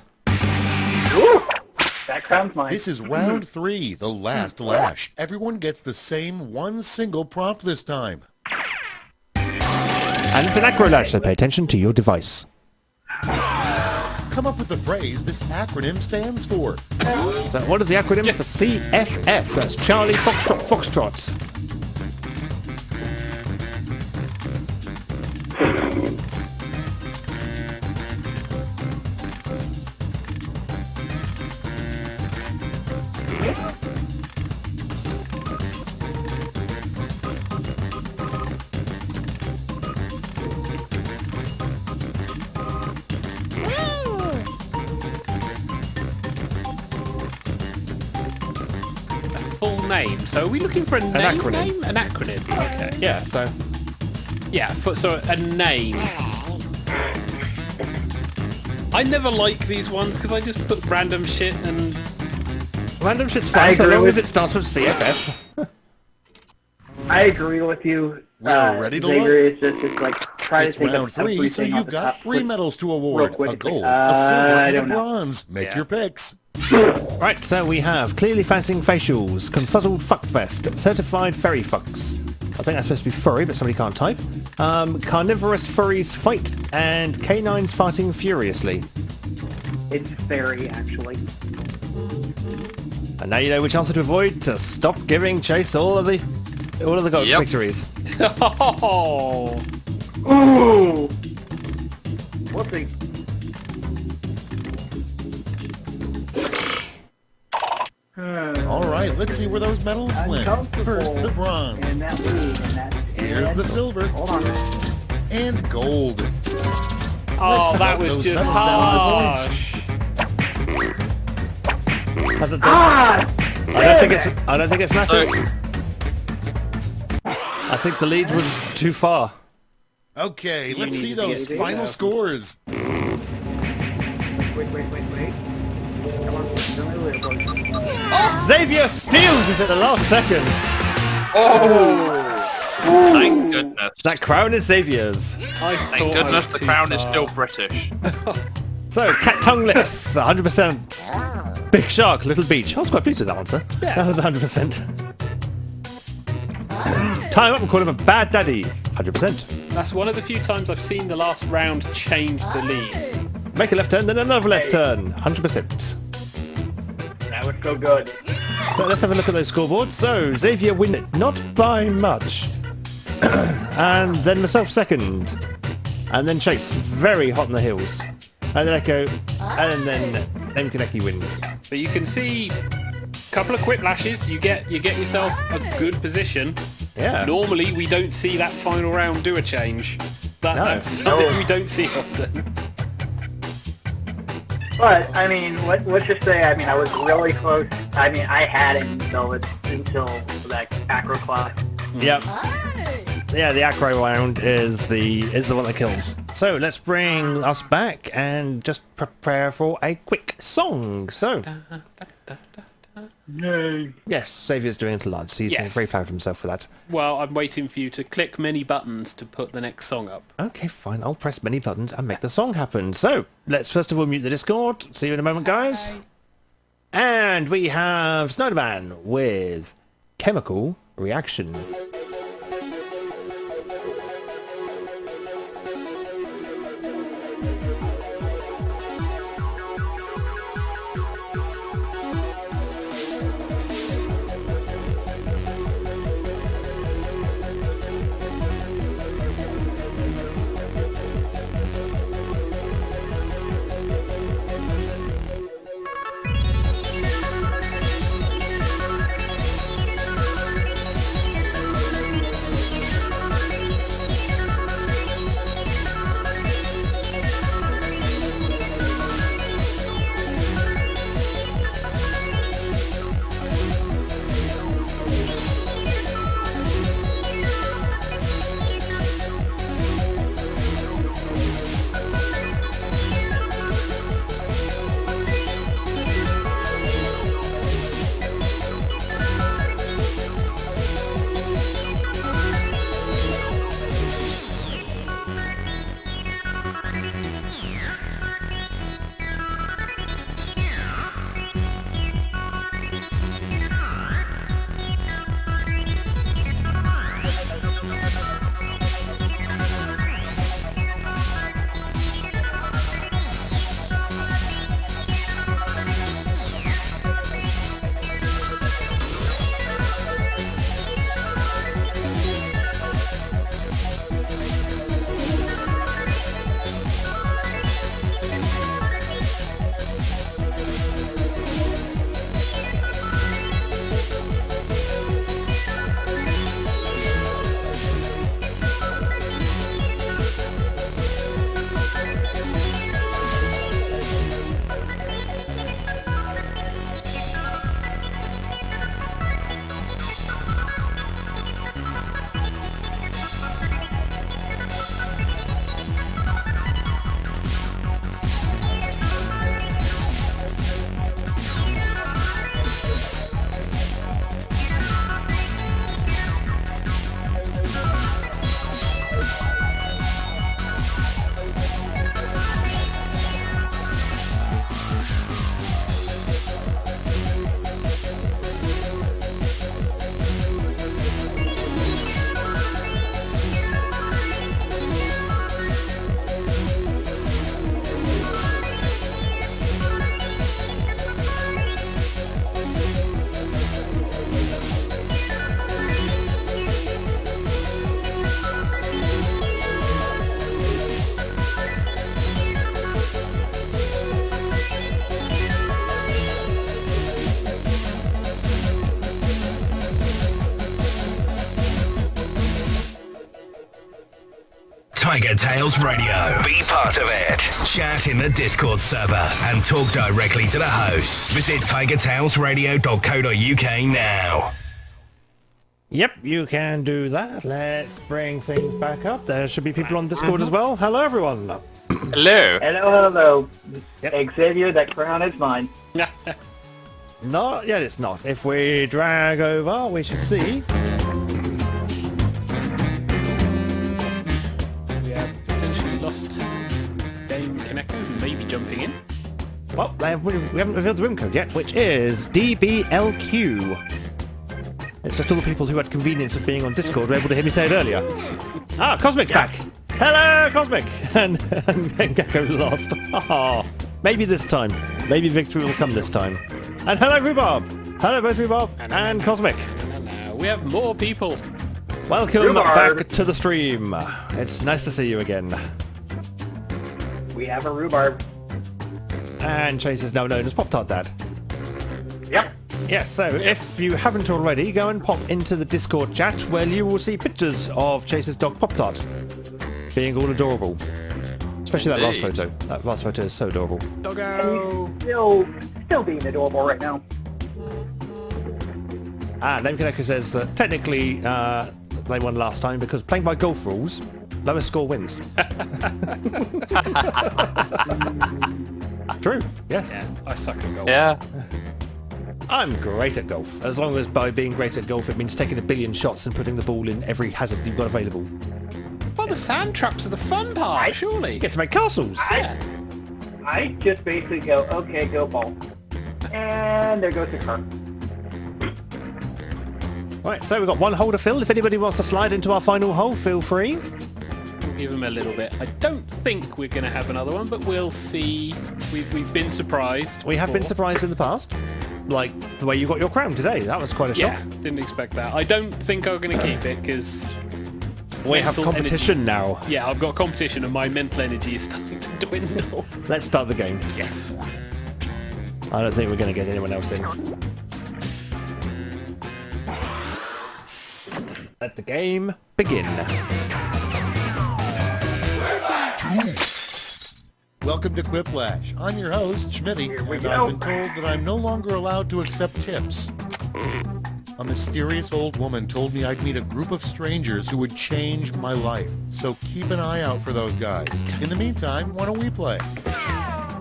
That crown's mine. This is round 3, the last lash. Everyone gets the same one single prompt this time. And it's an acro lash, so pay attention to your device. Come up with the phrase this acronym stands for. So what is the acronym for CFF? That's Charlie Foxtrot Foxtrot. Full name. So are we looking for a name? acronym. An acronym. Okay. Yeah, so Yeah, so a name. I never like these ones because I just put random shit and... random shit's I fine so agree long with- as it starts with CFF. I agree with you. We're ready to Xavier. look. It's like try It's to think round of 3, so everything off you've the got top 3 quick. medals to award. real quick, A gold, I a silver, and a don't know. bronze. Make your picks. Right, so we have clearly fancying facials, confuzzled fuckfest, certified furry fucks. I think that's supposed to be furry, but somebody can't type. Carnivorous furries fight, and canines farting furiously. It's fairy, actually. And now you know which answer to avoid to stop giving Chase all of the Yep. victories. Oh! Ooh! Whoopsie. All right, let's see where those medals went. First, the bronze. And that lead, and that, Here's and- the silver. Hold on. And gold. Oh, Let's that vote was those just medals down to harsh. Has it done? Ah! I don't think it's matters. So, I think the lead was too far. Okay, let's need see to those get final it. scores. Wait. Come on. Don't let it Xavier steals it at the last second. Thank goodness. That crown is Xavier's. Thank goodness the crown is still British. So, cat tongue licks, 100%. Big shark, little beach. I was quite pleased with that one, sir. Yeah. That was 100%. Tie him up and call him a bad daddy, 100%. That's one of the few times I've seen the last round change the lead. Make a left turn, then another left turn, 100%. That would go good. So let's have a look at those scoreboards. So, Xavier win it, not by much. And then myself second. And then Chase, very hot on the heels. And then Echo, and then Kaneki wins. But you can see a couple of quick lashes. You get yourself a good position. Yeah. Normally we don't see that final round do a change. That's something we don't see often. But, I mean, let's just say, I mean, I was really close. I mean, I had it until that acro class. Yep. Yeah, the acro round is the one that kills. So let's bring us back and just prepare for a quick song. So, yes, Xavier's doing it a lot. So he's Yes. very proud of himself for that. Well, I'm waiting for you to click many buttons to put the next song up. Okay, fine. I'll press many buttons and make the song happen. So let's first of all mute the Discord. See you in a moment, guys. And we have Snowman with Chemical Reaction. TigerTails Radio. Be part of it. Chat in the Discord server and talk directly to the hosts. Visit tigertailsradio.co.uk now. Yep, you can do that. Let's bring things back up. There should be people on Discord as well. Hello, everyone. Hello. Hello. Yep. Xavier, that crown is mine. Not yet, it's not. If we drag over, we should see. We have potentially lost Dame Kaneko, who may be jumping in. Well, we haven't revealed the room code yet, which is DBLQ. It's just all the people who had convenience of being on Discord were able to hear me say it earlier. Ah, Cosmic's back! Hello, Cosmic! And Gecko lost. Oh, maybe this time. Maybe victory will come this time. And hello, Rhubarb! Hello, both Rhubarb and Cosmic. Hello. We have more people. Welcome Rhubarb. back to the stream. It's nice to see you again. We have a rhubarb. And Chase is now known as Pop-Tart Dad. Yep. Yes, so if you haven't already, go and pop into the Discord chat where you will see pictures of Chase's dog Pop-Tart being all adorable. Especially that last Indeed. photo. That last photo is so adorable. Doggo. Still being adorable right now. Name Kaneko says that technically they won last time because playing by golf rules, lowest score wins. True, yes. Yeah, I suck at golf. Yeah. I'm great at golf, as long as by being great at golf it means taking 1 billion shots and putting the ball in every hazard you've got available. Well, the sand traps are the fun part, surely. Get to make castles! Yeah. I just basically go, okay, go ball. And there goes the car. Right, so we've got one hole to fill. If anybody wants to slide into our final hole, feel free. We'll give him a little bit. I don't think we're going to have another one, but we'll see. We've been surprised. We have been before. surprised in the past. Like the way you got your crown today. That was quite a shock. Yeah, didn't expect that. I don't think I'm going to keep it because We have competition now. Yeah, I've got competition and my mental energy is starting to dwindle. Let's start the game. Yes. I don't think we're going to get anyone else in. Let the game begin. Welcome to Quiplash. I'm your host, Schmitty, and go. I've been told that I'm no longer allowed to accept tips. A mysterious old woman told me I'd meet a group of strangers who would change my life. So keep an eye out for those guys. In the meantime, why don't we play?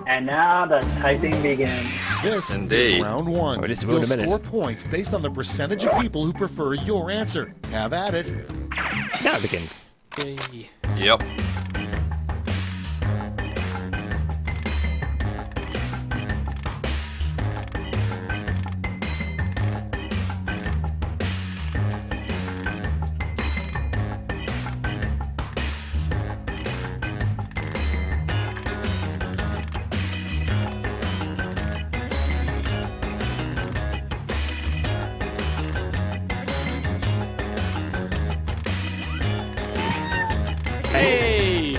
And now the typing begins. This Indeed. is round one. Oh, it is to go in You'll a minute. score points based on the percentage of people who prefer your answer. Have at it. Now it begins. Yay. Yep. Hey!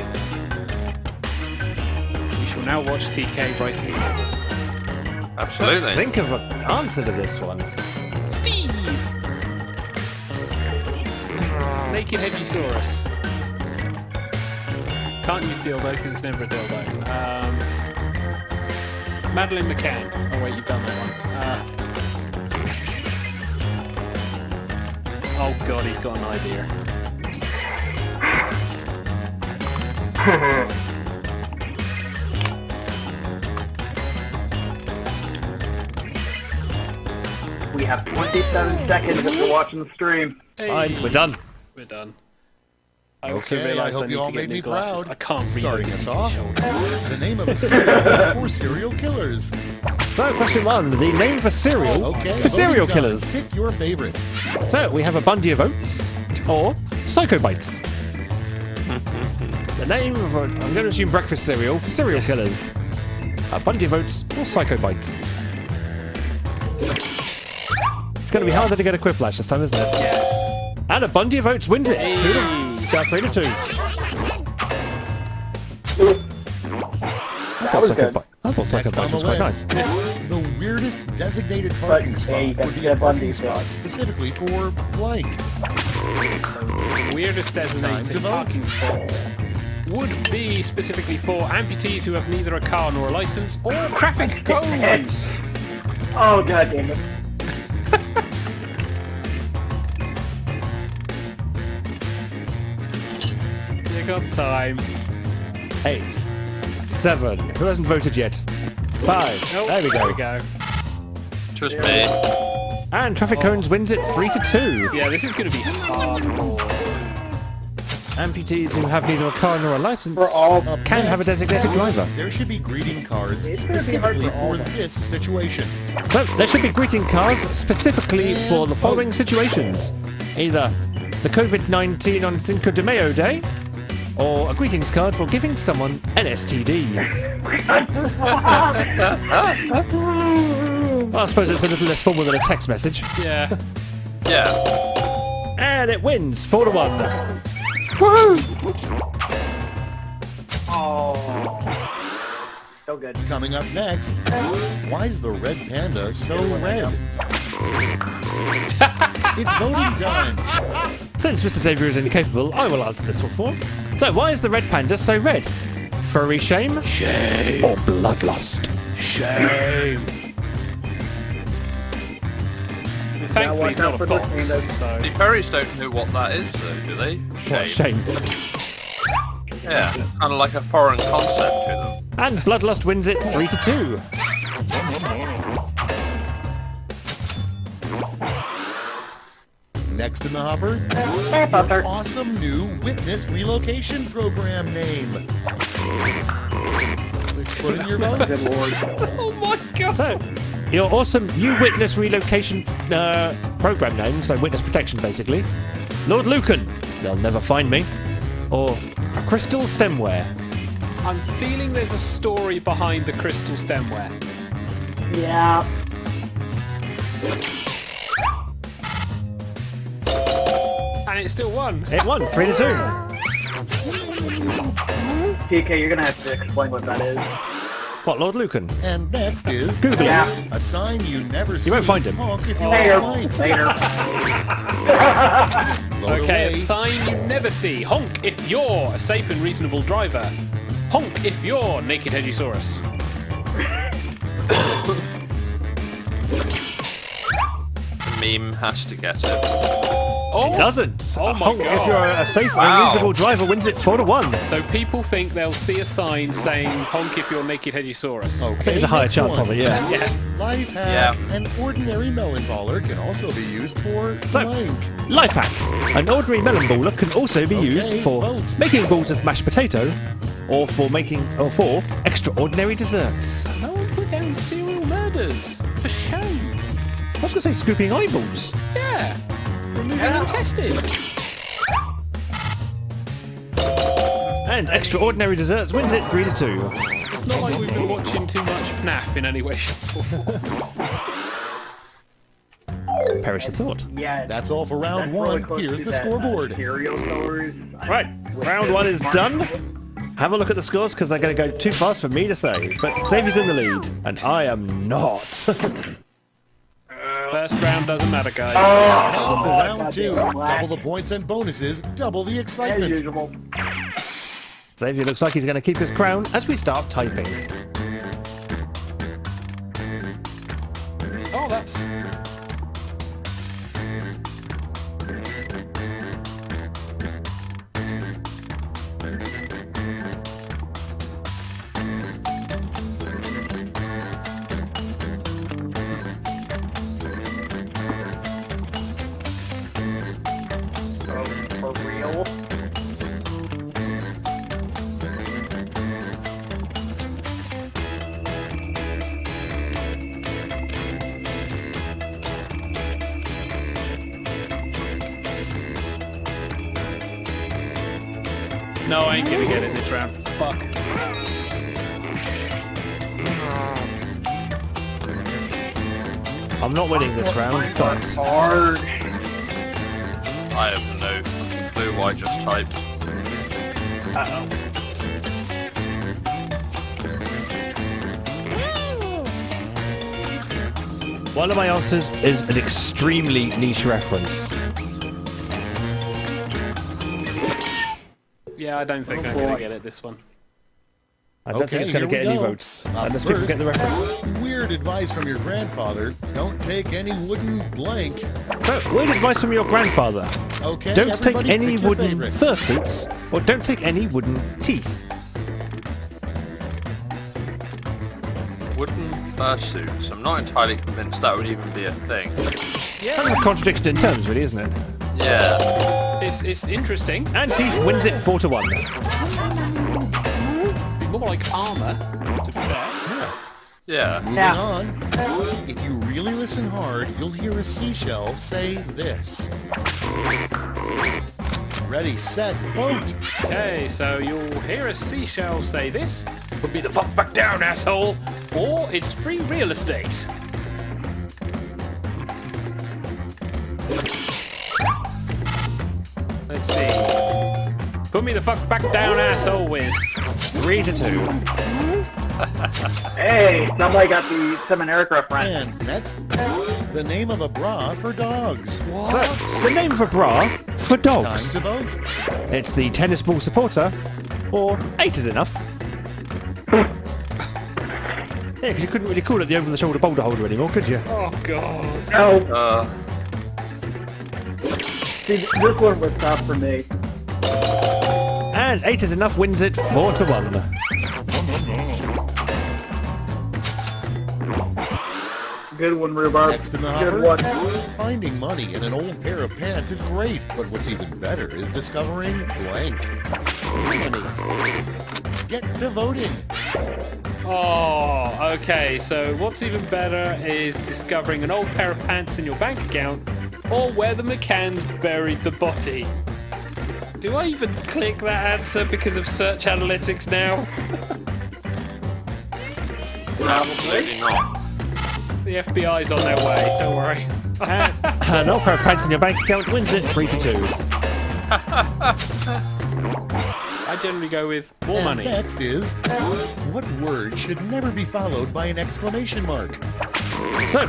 We shall now watch TK write his novel. Absolutely. Think of an answer to this one. Steve! Naked Hedgesaurus. Can't use dildo because it's never a dildo. Madeleine McCann. Oh wait, you've done that one. Oh god, he's got an idea. We have 27 seconds if you're watching the stream. Fine, we're done. We're done. I also Okay, I realised I hope need you all to get made new me glasses. proud. I can't read Starting over us the off, shoulder. the name of a cereal for serial killers. So, question one. The name for cereal Okay, for serial voting time. killers. Pick your favorite. So, we have a Bundy of Oats or Psycho Bites. The name of I'm going to assume breakfast cereal for serial killers. A Bundy of Oats or Psycho Bites. It's going to be harder to get a Quiplash this time, isn't it? Yes. And a Bundy of Oats wins it. Hey. 3 to 2. I thought Psycho Next on Bites the was quite nice. list, the weirdest designated parking hey, spot that's would be a the Bundy parking spot thing. specifically for blank. So the weirdest Time to designated vote. parking spot would be specifically for amputees who have neither a car nor a license or traffic cones. Oh, god damn it. You got time. 8, 7. Who hasn't voted yet? 5. Nope, There we go. There we go. Just me. And Traffic Cones wins it 3-2. Yeah, this is going to be hardcore. Amputees who have neither a car nor a license Up can have a next, designated driver. there should be greeting cards specifically for this situation. So there should be greeting cards specifically for the following situations. Either the COVID-19 on Cinco de Mayo Day, or a greetings card for giving someone an STD. Well, I suppose it's a little less formal than a text message. Yeah. Yeah. And it wins 4-1. Oh, so good. Coming up next, why is the red panda so red? It's voting time. Since Mr. Xavier is incapable, I will answer this one for him. So, why is the red panda so red? Furry shame? Shame. Or bloodlust? Shame. Thankfully, he's not a fox. So. The furries don't know what that is, though, do they? What, shame? Yeah, kind of like a foreign concept to them. And bloodlust wins it 3-2. Next in the hopper, awesome new witness relocation program name. Put in your votes. Oh my god! So, your awesome new witness relocation program name, so witness protection basically. Lord Lucan, they'll never find me. Or Crystal Stemware. I'm feeling there's a story behind the crystal stemware. Yeah. And it still won. It won 3-2. PK, you're gonna have to explain what that is. What, Lord Lucan? And next is Google Yeah. a sign you never see. You won't find him. Honk if you Later. want. Later. Load Okay, a away. sign you never see. Honk if you're a safe and reasonable driver. Honk if you're Naked Hedgesaurus. The meme has to get it. Oh, Doesn't. Oh my Honk, God. if you're a safe and Wow. reasonable driver wins it 4-1. So people think they'll see a sign saying honk if you're Naked Hedgesaurus. Okay, There's a higher next chance one. of it, yeah. Yeah. Life hack. Yeah. An ordinary melon baller can also be used for So, blank. life hack. An ordinary melon baller can also be used Okay, for vote. making balls of mashed potato, or for extraordinary desserts. No one put down serial murders. For shame. I was going to say scooping eyeballs. Yeah. Removing intestines. And extraordinary desserts wins it 3-2. It's not like we've been watching too much FNAF in any way, shape or form. Perish the thought. Yeah. That's all for round that's really one. close Here's to the that, scoreboard. Serial killers. Right, round one is done. Have a look at the scores because they're going to go too fast for me to say. But Xavier's in the lead, and I am not. First round doesn't matter, guys. Now for round God two. damn it. Double the points and bonuses, double the As excitement. usual. Xavier looks like he's going to keep his crown as we start typing. Oh, that's... For real. No, I ain't gonna get it this round. Fuck. I'm not winning this round, but Hard. I have no clue why I just typed. one of my answers is an extremely niche reference. Yeah, I don't think I'm gonna get it this one. I don't think it's going to here get we any go. votes Up unless people get the reference. Weird advice from your grandfather. Don't take any wooden blank. So, weird advice from your grandfather. Okay, Don't take everybody any pick your wooden favorite. fursuits, or don't take any wooden teeth. wooden fursuits. I'm not entirely convinced that would even be a thing. Kind of a contradiction in terms, really, isn't it? Yeah. It's interesting. And Teeth wins it 4-1. Be more like armor, to be fair. Yeah. Moving Yeah. on. If you really listen hard, you'll hear a seashell say this. Ready, set, vote. Okay, so you'll hear a seashell say this. Put me the fuck back down, asshole. Or it's free real estate. Let's see. Put me the fuck back down, asshole with 3-2. Hey, somebody got the Tim and Eric reference. And next, the name of a bra for dogs. But the name for bra for Time dogs. to vote. It's the tennis ball supporter, or 8 is enough. Yeah, because you couldn't really call it the over-the-shoulder boulder holder anymore, could you? Oh god. No, Uh, see, this one was tough for me. And 8 is enough wins it 4-1. Good one, Rhubarb. Next in the Good hopper, one. finding money in an old pair of pants is great, but what's even better is discovering blank. Money. Get to voting. Oh, okay. So what's even better is discovering an old pair of pants in your bank account, or where the McCanns buried the body. Do I even click that answer because of search analytics now? absolutely not. The FBI's on their way. Don't worry. An old pair of pants in your bank account wins it 3-2. I generally go with more And money. next is, what word should never be followed by an exclamation mark? So,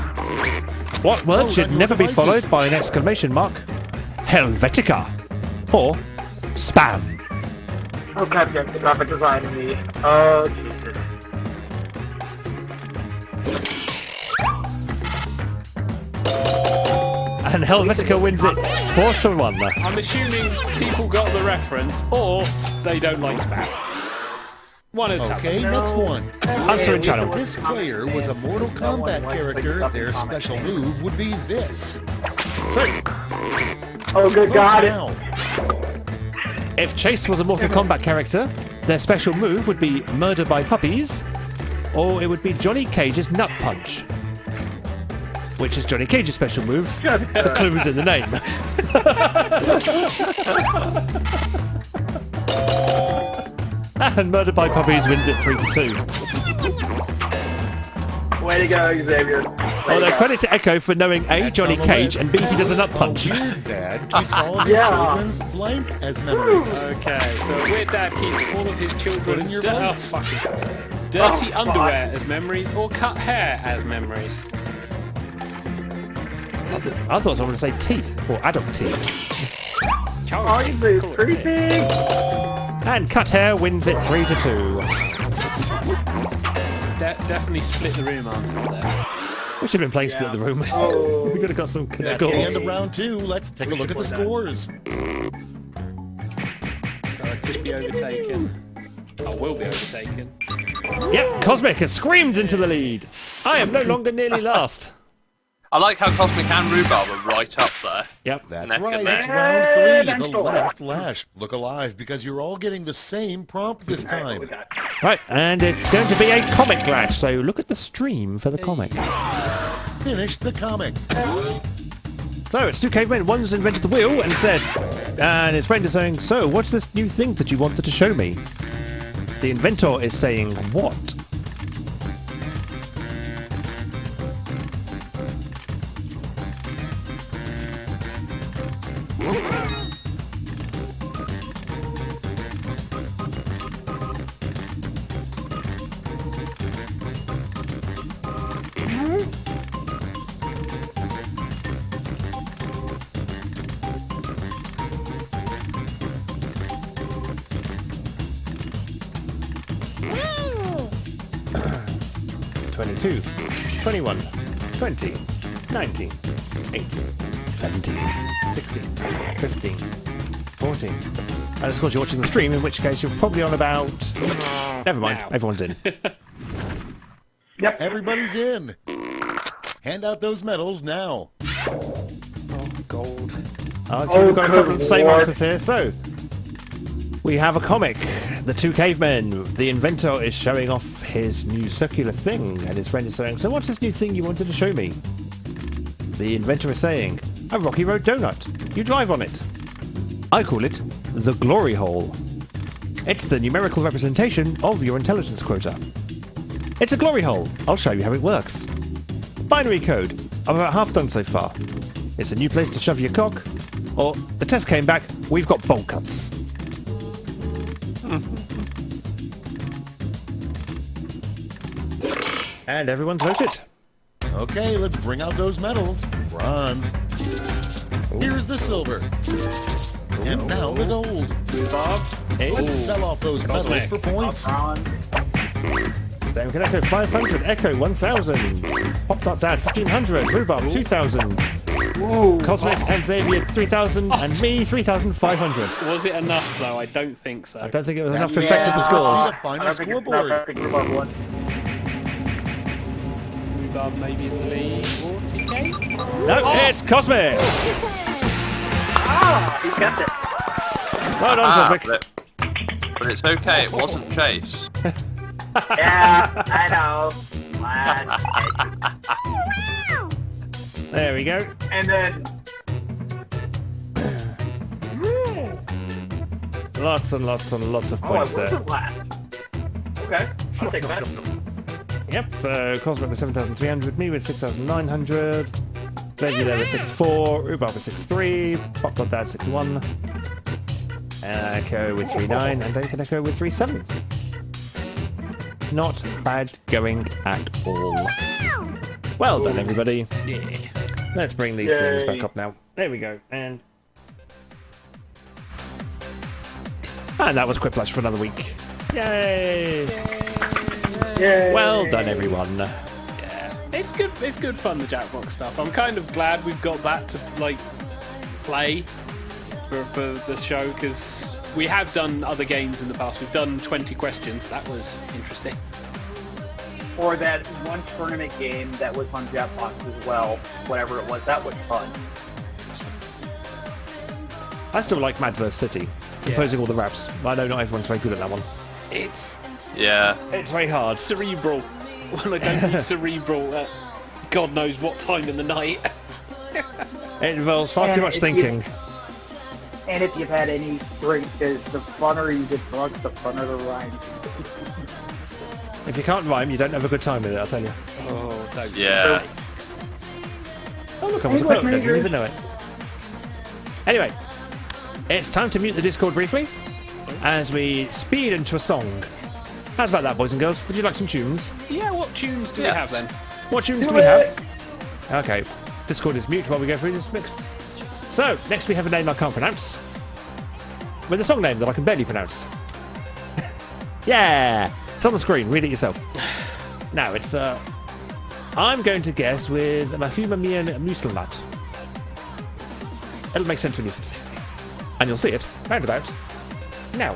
what word should on your never be devices. followed by an exclamation mark? Helvetica. Or spam. Oh, goddamn, the graphic design in me. Oh, Jesus. And Helvetica wins it 4-1. I'm assuming people got the reference, or they don't like spam. One at a time. Okay, next one. Answering channel. If this player was a Mortal Kombat character, their special move would be this. Oh, good God. Now, If Chase was a Mortal Kombat character, their special move would be Murder by Puppies, or it would be Johnny Cage's Nut Punch. Which is Johnny Cage's special move. The clue is in the name. And Murder by Puppies wins it 3-2. Way to go, Xavier. Although credit to Echo for knowing A, Johnny on the Cage, list. and B, he does a nut a punch. weird dad keeps all of his Yeah. children's blank as memories. Okay, so a weird dad keeps all of his children's in your dirty votes. underwear as memories, or cut hair as memories. I thought someone would say teeth, or adult teeth. Child Oh, teeth, you're call it pretty a day. big. And Cut Hair wins it 3-2. Definitely split the room answers there. We should have been playing Split the Room. Oh. We could have got some good That's the end scores. of round 2. Let's take a look at the scores. So I could be overtaken. I will be overtaken. Yep, Cosmic has screamed into the lead. I am no longer nearly last. I like how Cosmic and Rhubarb are right up there. Yep. That's Neck and right, neck. it's round 3, the Excellent. last lash. Look alive, because you're all getting the same prompt this time. Right, and it's going to be a comic lash, so look at the stream for the comic. Finish the comic. So it's two cavemen, one's invented the wheel and said, and his friend is saying, so what's this new thing that you wanted to show me? The inventor is saying, what? – 22, 21, 20, 19, 18, 17, 16, 15, 14. And of course you're watching the stream, in which case you're probably on about... Never mind, Now. everyone's in. Yep. Everybody's in. Hand out those medals now. Oh, gold. Actually, we've got a couple of the same Lord. answers here. So, we have a comic. The Two Cavemen. The inventor is showing off his new circular thing, and his friend is saying, "So what's this new thing you wanted to show me?" The inventor is saying, "A rocky road donut. You drive on it. I call it the glory hole. It's the numerical representation of your intelligence quota. It's a glory hole. I'll show you how it works. Binary code. I'm about half done so far. It's a new place to shove your cock. Or the test came back. We've got bolt cuts." And everyone's voted. Okay, let's bring out those medals. Bronze. Here's the silver. And now the gold. Hey. Let's sell off those medals Cosmic. for points. Damn Echo 500, Echo 1000, Pop Dot Dad 1500, Rhubarb 2000, Cosmic and Xavier 3000, and me 3500. Was it enough, though? I don't think so. I don't think it was enough to Yeah, affect the let's scores. see the I final don't think it's enough. I scoreboard. think you're above one. Rhubarb maybe in the lead. 40k? No, it's Cosmic! Ah, he kept it. Well done, Cosmic. But it's okay, it wasn't Chase. Yeah, I know. There we go. And then Lots and lots and lots of I points there. wasn't last. Okay, I'll take that. Yep, so Cosmic with 7,300, me with 6,900, Xavier there with 6,4, Rhubarb with 6,3, Pop Dot Dad 6,1, Echo with 3,9, and Dave Echo with 3,7. Not bad going at all. Well done, everybody. Yeah. Let's bring these Yay. things back up now. There we go. And that was Quiplash for another week. Yay! Yay. Well done, everyone. Yeah. It's good. It's good fun, the Jackbox stuff. I'm kind of glad we've got that to like play for the show, because we have done other games in the past. We've done 20 questions. That was interesting. Or that one tournament game that was on Jetbox as well, whatever it was. That was fun. I still like Mad vs. City, composing all the raps. I know not everyone's very good at that one. It's Yeah. It's very hard. cerebral. When I don't need cerebral at God knows what time in the night. It involves far And too much if you- thinking. And if you've had any drink, the funner you get drunk, the funner the rhyme. If you can't rhyme, you don't have a good time with it, I'll tell you. Oh, don't. Yeah. Oh, look, I was a Anyway, poet, didn't Major. even know it. Anyway, it's time to mute the Discord briefly as we speed into a song. How's about that, boys and girls? Would you like some tunes? Yeah, what tunes do we have then? What tunes do we have? Okay, Discord is mute while we go through this mix. So, next we have a name I can't pronounce, with a song name that I can barely pronounce. Yeah! It's on the screen, read it yourself. Now, it's, I'm going to guess with Mahuma Mian Muselnut. It'll make sense when you see it. And you'll see it, round about, now.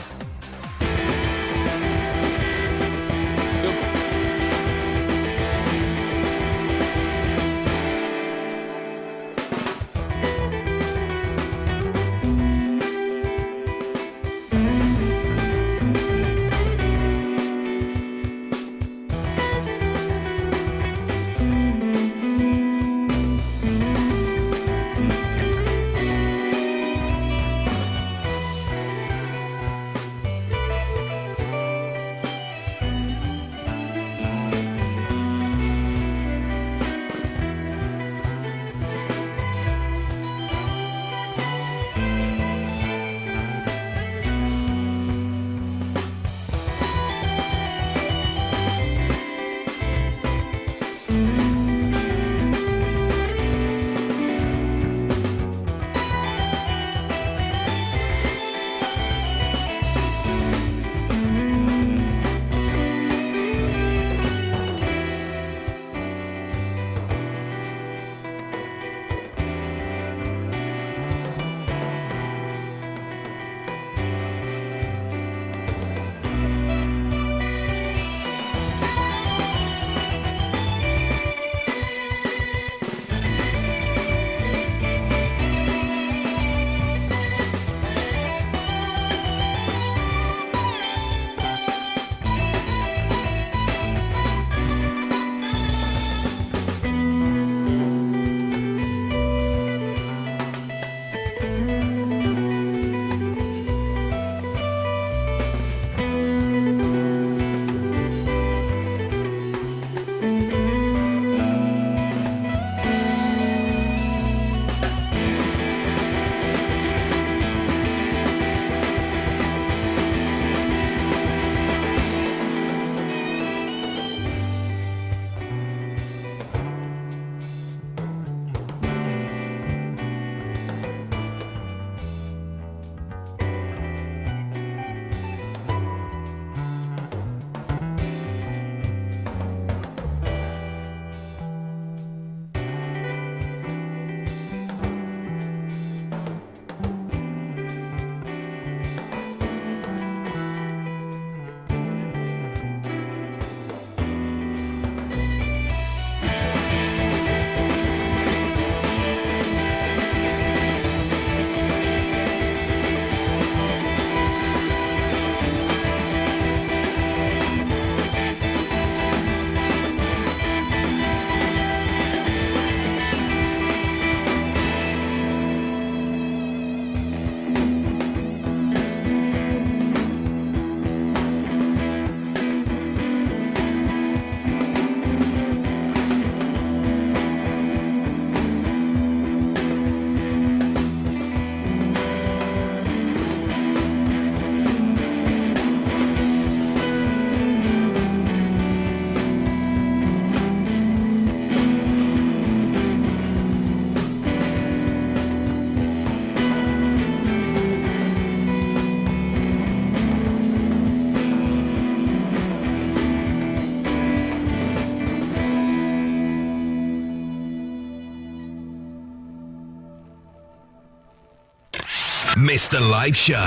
Missed a live show?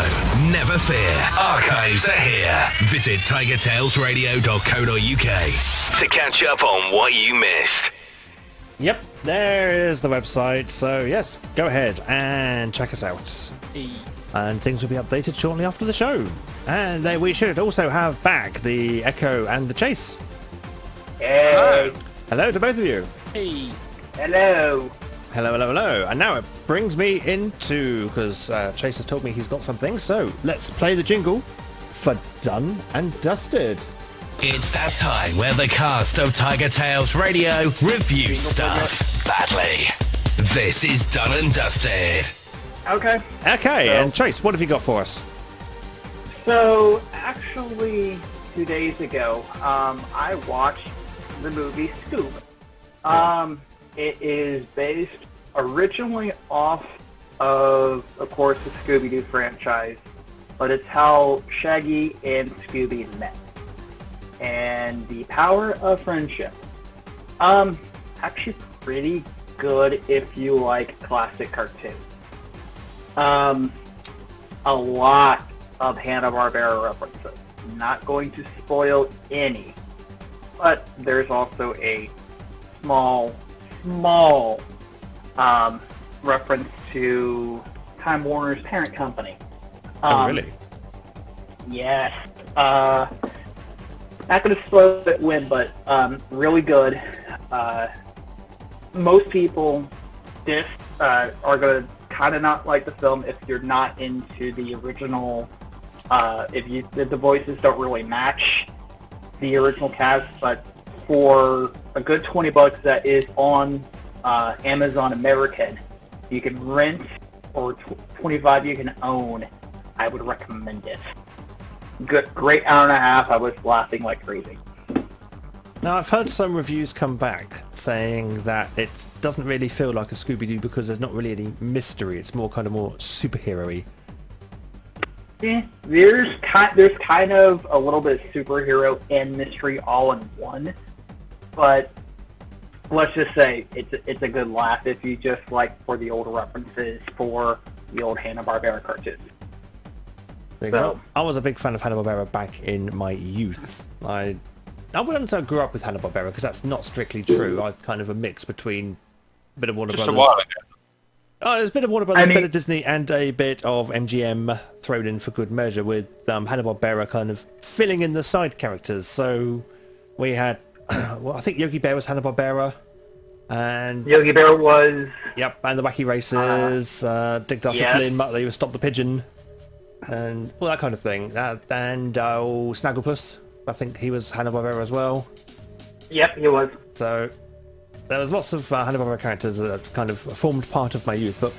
Never fear. Archives are here. Visit tigertailsradio.co.uk to catch up on what you missed. Yep, there is the website. So yes, go ahead and check us out. And things will be updated shortly after the show. And we should also have back the Echo and the Chase. Hey. Hello to both of you. Hey. Hello. Hello, hello, hello. And now it brings me into, because Chase has told me he's got something, so let's play the jingle for Done and Dusted. It's that time where the cast of TigerTails Radio review stuff badly. This is Done and Dusted. Okay. Okay, So- and Chase, what have you got for us? So, actually, 2 days ago, I watched the movie Scoob. It is based originally off of course, the Scooby-Doo franchise, but it's how Shaggy and Scooby met. And the power of friendship. Actually pretty good if you like classic cartoons. A lot of Hanna-Barbera references. Not going to spoil any, but there's also a small reference to Time Warner's parent company. Oh, really? Yes. Not going to spoil it when, but really good. Most people are going to kind of not like the film if you're not into the original. If the voices don't really match the original cast, but for a good $20 that is on Amazon American, you can rent, or $25 you can own. I would recommend it. Good, great hour and a half. I was laughing like crazy. Now, I've heard some reviews come back saying that it doesn't really feel like a Scooby-Doo because there's not really any mystery. It's more superhero-y. Yeah, there's kind of a little bit of superhero and mystery all in one, but let's just say it's a good laugh if you just like for the old references for the old Hanna-Barbera cartoons. So, I was a big fan of Hanna-Barbera back in my youth. I wouldn't say I grew up with Hanna-Barbera because that's not strictly true. I'm kind of a mix between a bit of Warner Just Brothers. a while ago. Oh, there's a bit of Warner Brothers, a bit of Disney, and a bit of MGM thrown in for good measure with Hanna-Barbera kind of filling in the side characters. So we had, well, I think Yogi Bear was Hanna-Barbera, and Yogi Bear was... Yep, and the Wacky Races, Dick Dust yes. Flynn, Muttley was Stop the Pigeon, and all that kind of thing. And Snagglepuss, I think he was Hanna-Barbera as well. Yep, he was. So there was lots of Hanna-Barbera characters that kind of formed part of my youth, but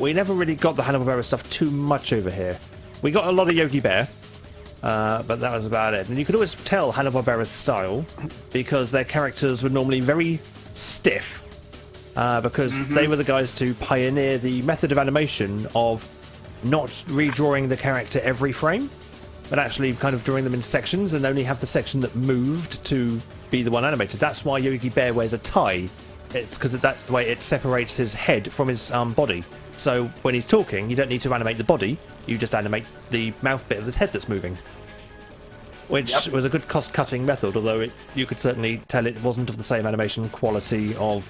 we never really got the Hanna-Barbera stuff too much over here. We got a lot of Yogi Bear, but that was about it. And you could always tell Hanna-Barbera's style because their characters were normally very stiff, because they were the guys to pioneer the method of animation of not redrawing the character every frame, but actually kind of drawing them in sections and only have the section that moved to be the one animated. That's why Yogi Bear wears a tie. It's because that way it separates his head from his body. So when he's talking, you don't need to animate the body, you just animate the mouth bit of his head that's moving. Which was a good cost-cutting method, although you could certainly tell it wasn't of the same animation quality of,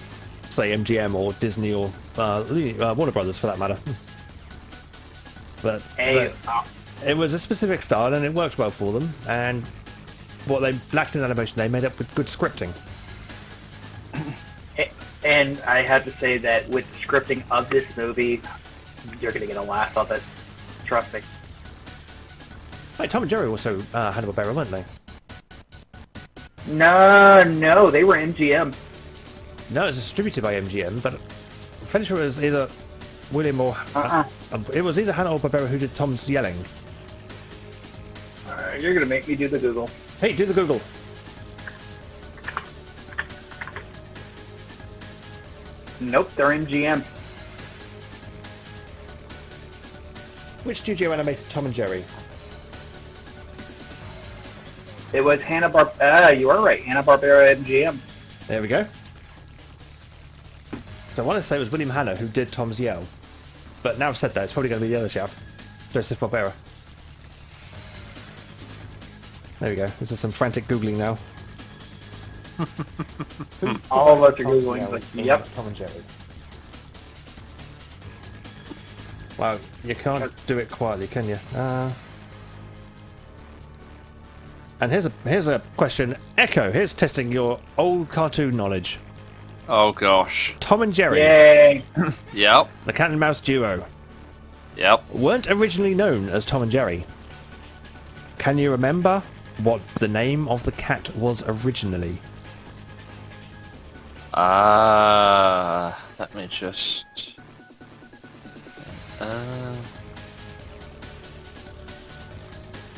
say, MGM or Disney or Warner Brothers for that matter. But it was a specific style and it worked well for them, and what they lacked in animation they made up with good scripting. And I have to say that with the scripting of this movie, you're going to get a laugh of it. Trust me. Hey, Tom and Jerry also Hanna-Barbera, weren't they? No, they were MGM. No, it was distributed by MGM, but I'm fairly sure it was either William or... it was either Hanna-Barbera who did Tom's Yelling. You're going to make me do the Google. Hey, do the Google. Nope, they're MGM. Which studio animated Tom and Jerry? It was Hanna-Barbera. You are right, Hanna-Barbera MGM. There we go. So I want to say it was William Hanna who did Tom's Yell. But now I've said that, it's probably going to be the other chap. Joseph Barbera. There we go. This is some frantic Googling now. All of us are Googling, but yep. Tom and Jerry. Wow, you can't do it quietly, can you? And here's a question. Echo, here's testing your old cartoon knowledge. Oh gosh. Tom and Jerry, Yay! Yep. the cat and mouse duo, Yep. weren't originally known as Tom and Jerry. Can you remember what the name of the cat was originally? Let me just.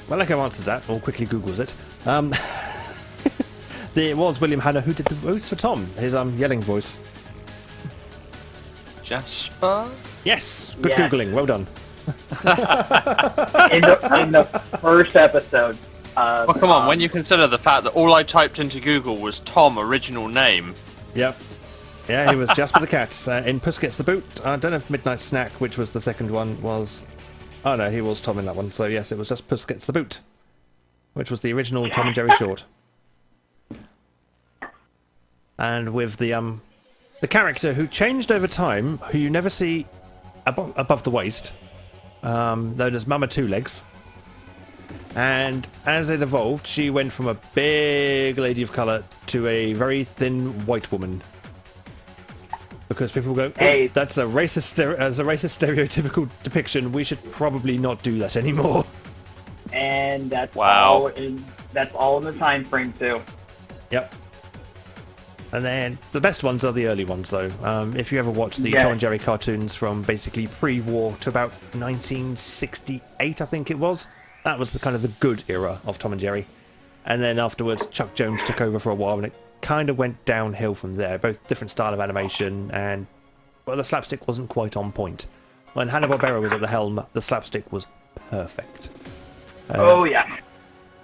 Well, Echo answers that, or quickly Googles it. It was William Hanna who did the votes for Tom, his yelling voice. Jasper? Yes, good Yes. Googling, well done. In the first episode. Well, come on, when you consider the fact that all I typed into Google was Tom original name. Yep. Yeah, he was Jasper the cat. In Puss Gets the Boot, I don't know if Midnight Snack, which was the second one, was... Oh no, he was Tom in that one. So yes, it was just Puss Gets the Boot, which was the original Tom and Jerry short. And with the character who changed over time, who you never see above the waist, known as Mama Two Legs. And as it evolved, she went from a big lady of colour to a very thin white woman. Because people go, oh, Hey. that's a racist stereotypical depiction. We should probably not do that anymore. And that's Wow. that's all in the time frame too. Yep. And then the best ones are the early ones, though. If you ever watch the Yeah. Tom and Jerry cartoons from basically pre-war to about 1968, I think it was, that was the kind of the good era of Tom and Jerry. And then afterwards, Chuck Jones took over for a while, and it kind of went downhill from there. Both different style of animation, and well, the slapstick wasn't quite on point. When Hanna-Barbera was at the helm, the slapstick was perfect. Oh yeah.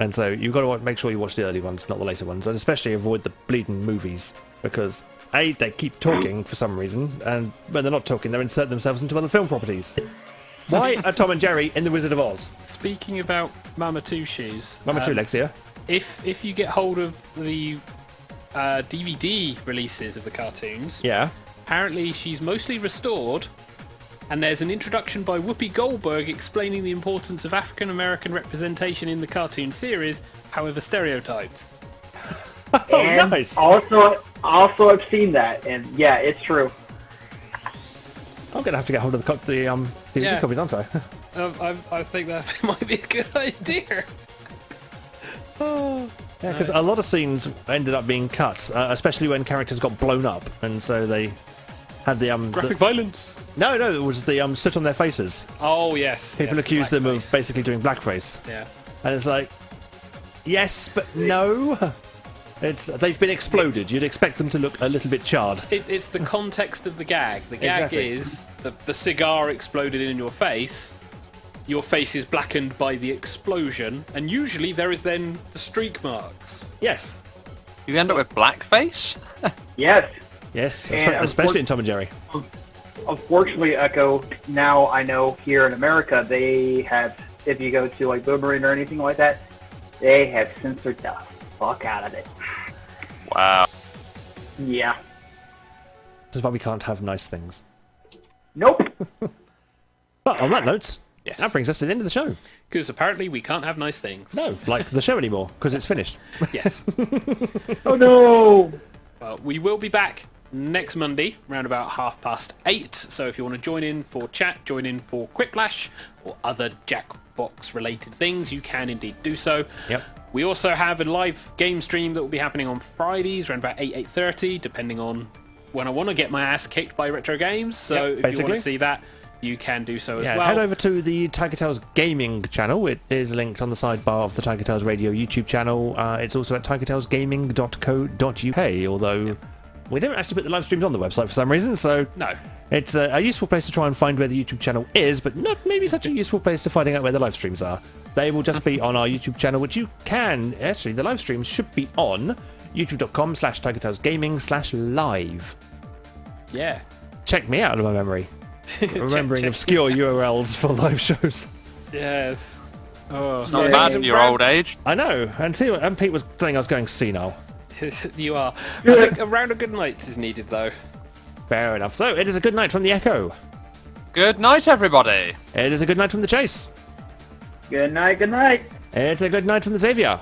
And so you've got to make sure you watch the early ones, not the later ones, and especially avoid the bleeding movies, because A, they keep talking for some reason, and when they're not talking, they're inserting themselves into other film properties. Why are Tom and Jerry in The Wizard of Oz? Speaking about Mama Two Shoes, Mama Two Legs here. if you get hold of the DVD releases of the cartoons, Yeah. apparently she's mostly restored, and there's an introduction by Whoopi Goldberg explaining the importance of African American representation in the cartoon series, however stereotyped. Oh, And nice. also I've seen that, and yeah, it's true. I'm going to have to get hold of the DVD Yeah. copies, aren't I? I think that might be a good idea. Yeah, because a lot of scenes ended up being cut, especially when characters got blown up, and so they had the Graphic violence. No, it was the soot on their faces. Oh yes. People yes, accused them of blackface. basically doing blackface, Yeah. and it's like, yes, but no. They've been exploded. You'd expect them to look a little bit charred. It's the context of the gag. The gag Exactly. is the cigar exploded in your face. Your face is blackened by the explosion, and usually there is then the streak marks. Yes, You end up with blackface? Yes. yes, And especially in Tom and Jerry. Unfortunately, Echo, now I know here in America they have, if you go to like Boomerang or anything like that, they have censored the fuck out of it. Wow. Yeah. This is why we can't have nice things. Nope. But on that note, Yes. that brings us to the end of the show. Because apparently we can't have nice things. No, like the show anymore, because it's finished. Yes. Oh no. Well, we will be back next Monday, around about 8:30. So if you want to join in for chat, join in for Quiplash, or other Jackbox related things, you can indeed do so. Yep. We also have a live game stream that will be happening on Fridays, around about 8:30, depending on when I want to get my ass kicked by retro games. So Yep, if you basically. want to see that, you can do so as Yeah, well. head over to the TigerTails gaming channel. It is linked on the sidebar of the TigerTails Radio YouTube channel. It's also at tigertailsgaming.co.uk, although we don't actually put the live streams on the website for some reason, so No. it's a useful place to try and find where the YouTube channel is, but not maybe such a useful place to finding out where the live streams are. They will just be on our YouTube channel, which you can, actually, the live streams should be on youtube.com/tigertailsgaming/live. Yeah. Check me out of my memory. Remembering obscure URLs for live shows. Yes. Oh, Not bad in your old age. I know, and Pete was saying I was going senile. you are. I think a round of good nights is needed, though. Fair enough. So, it is a good night from the Echo. Good night, everybody. It is a good night from the Chase. Good night, good night. It's a good night from the Xavier.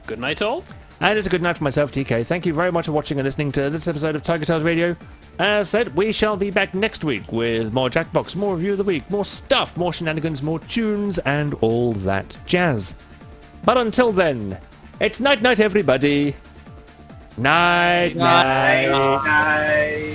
Good night, all. And it's a good night from myself, TK. Thank you very much for watching and listening to this episode of TigerTails Radio. As said, we shall be back next week with more Jackbox, more Review of the Week, more stuff, more shenanigans, more tunes, and all that jazz. But until then, it's night-night, everybody. Night-night. Night.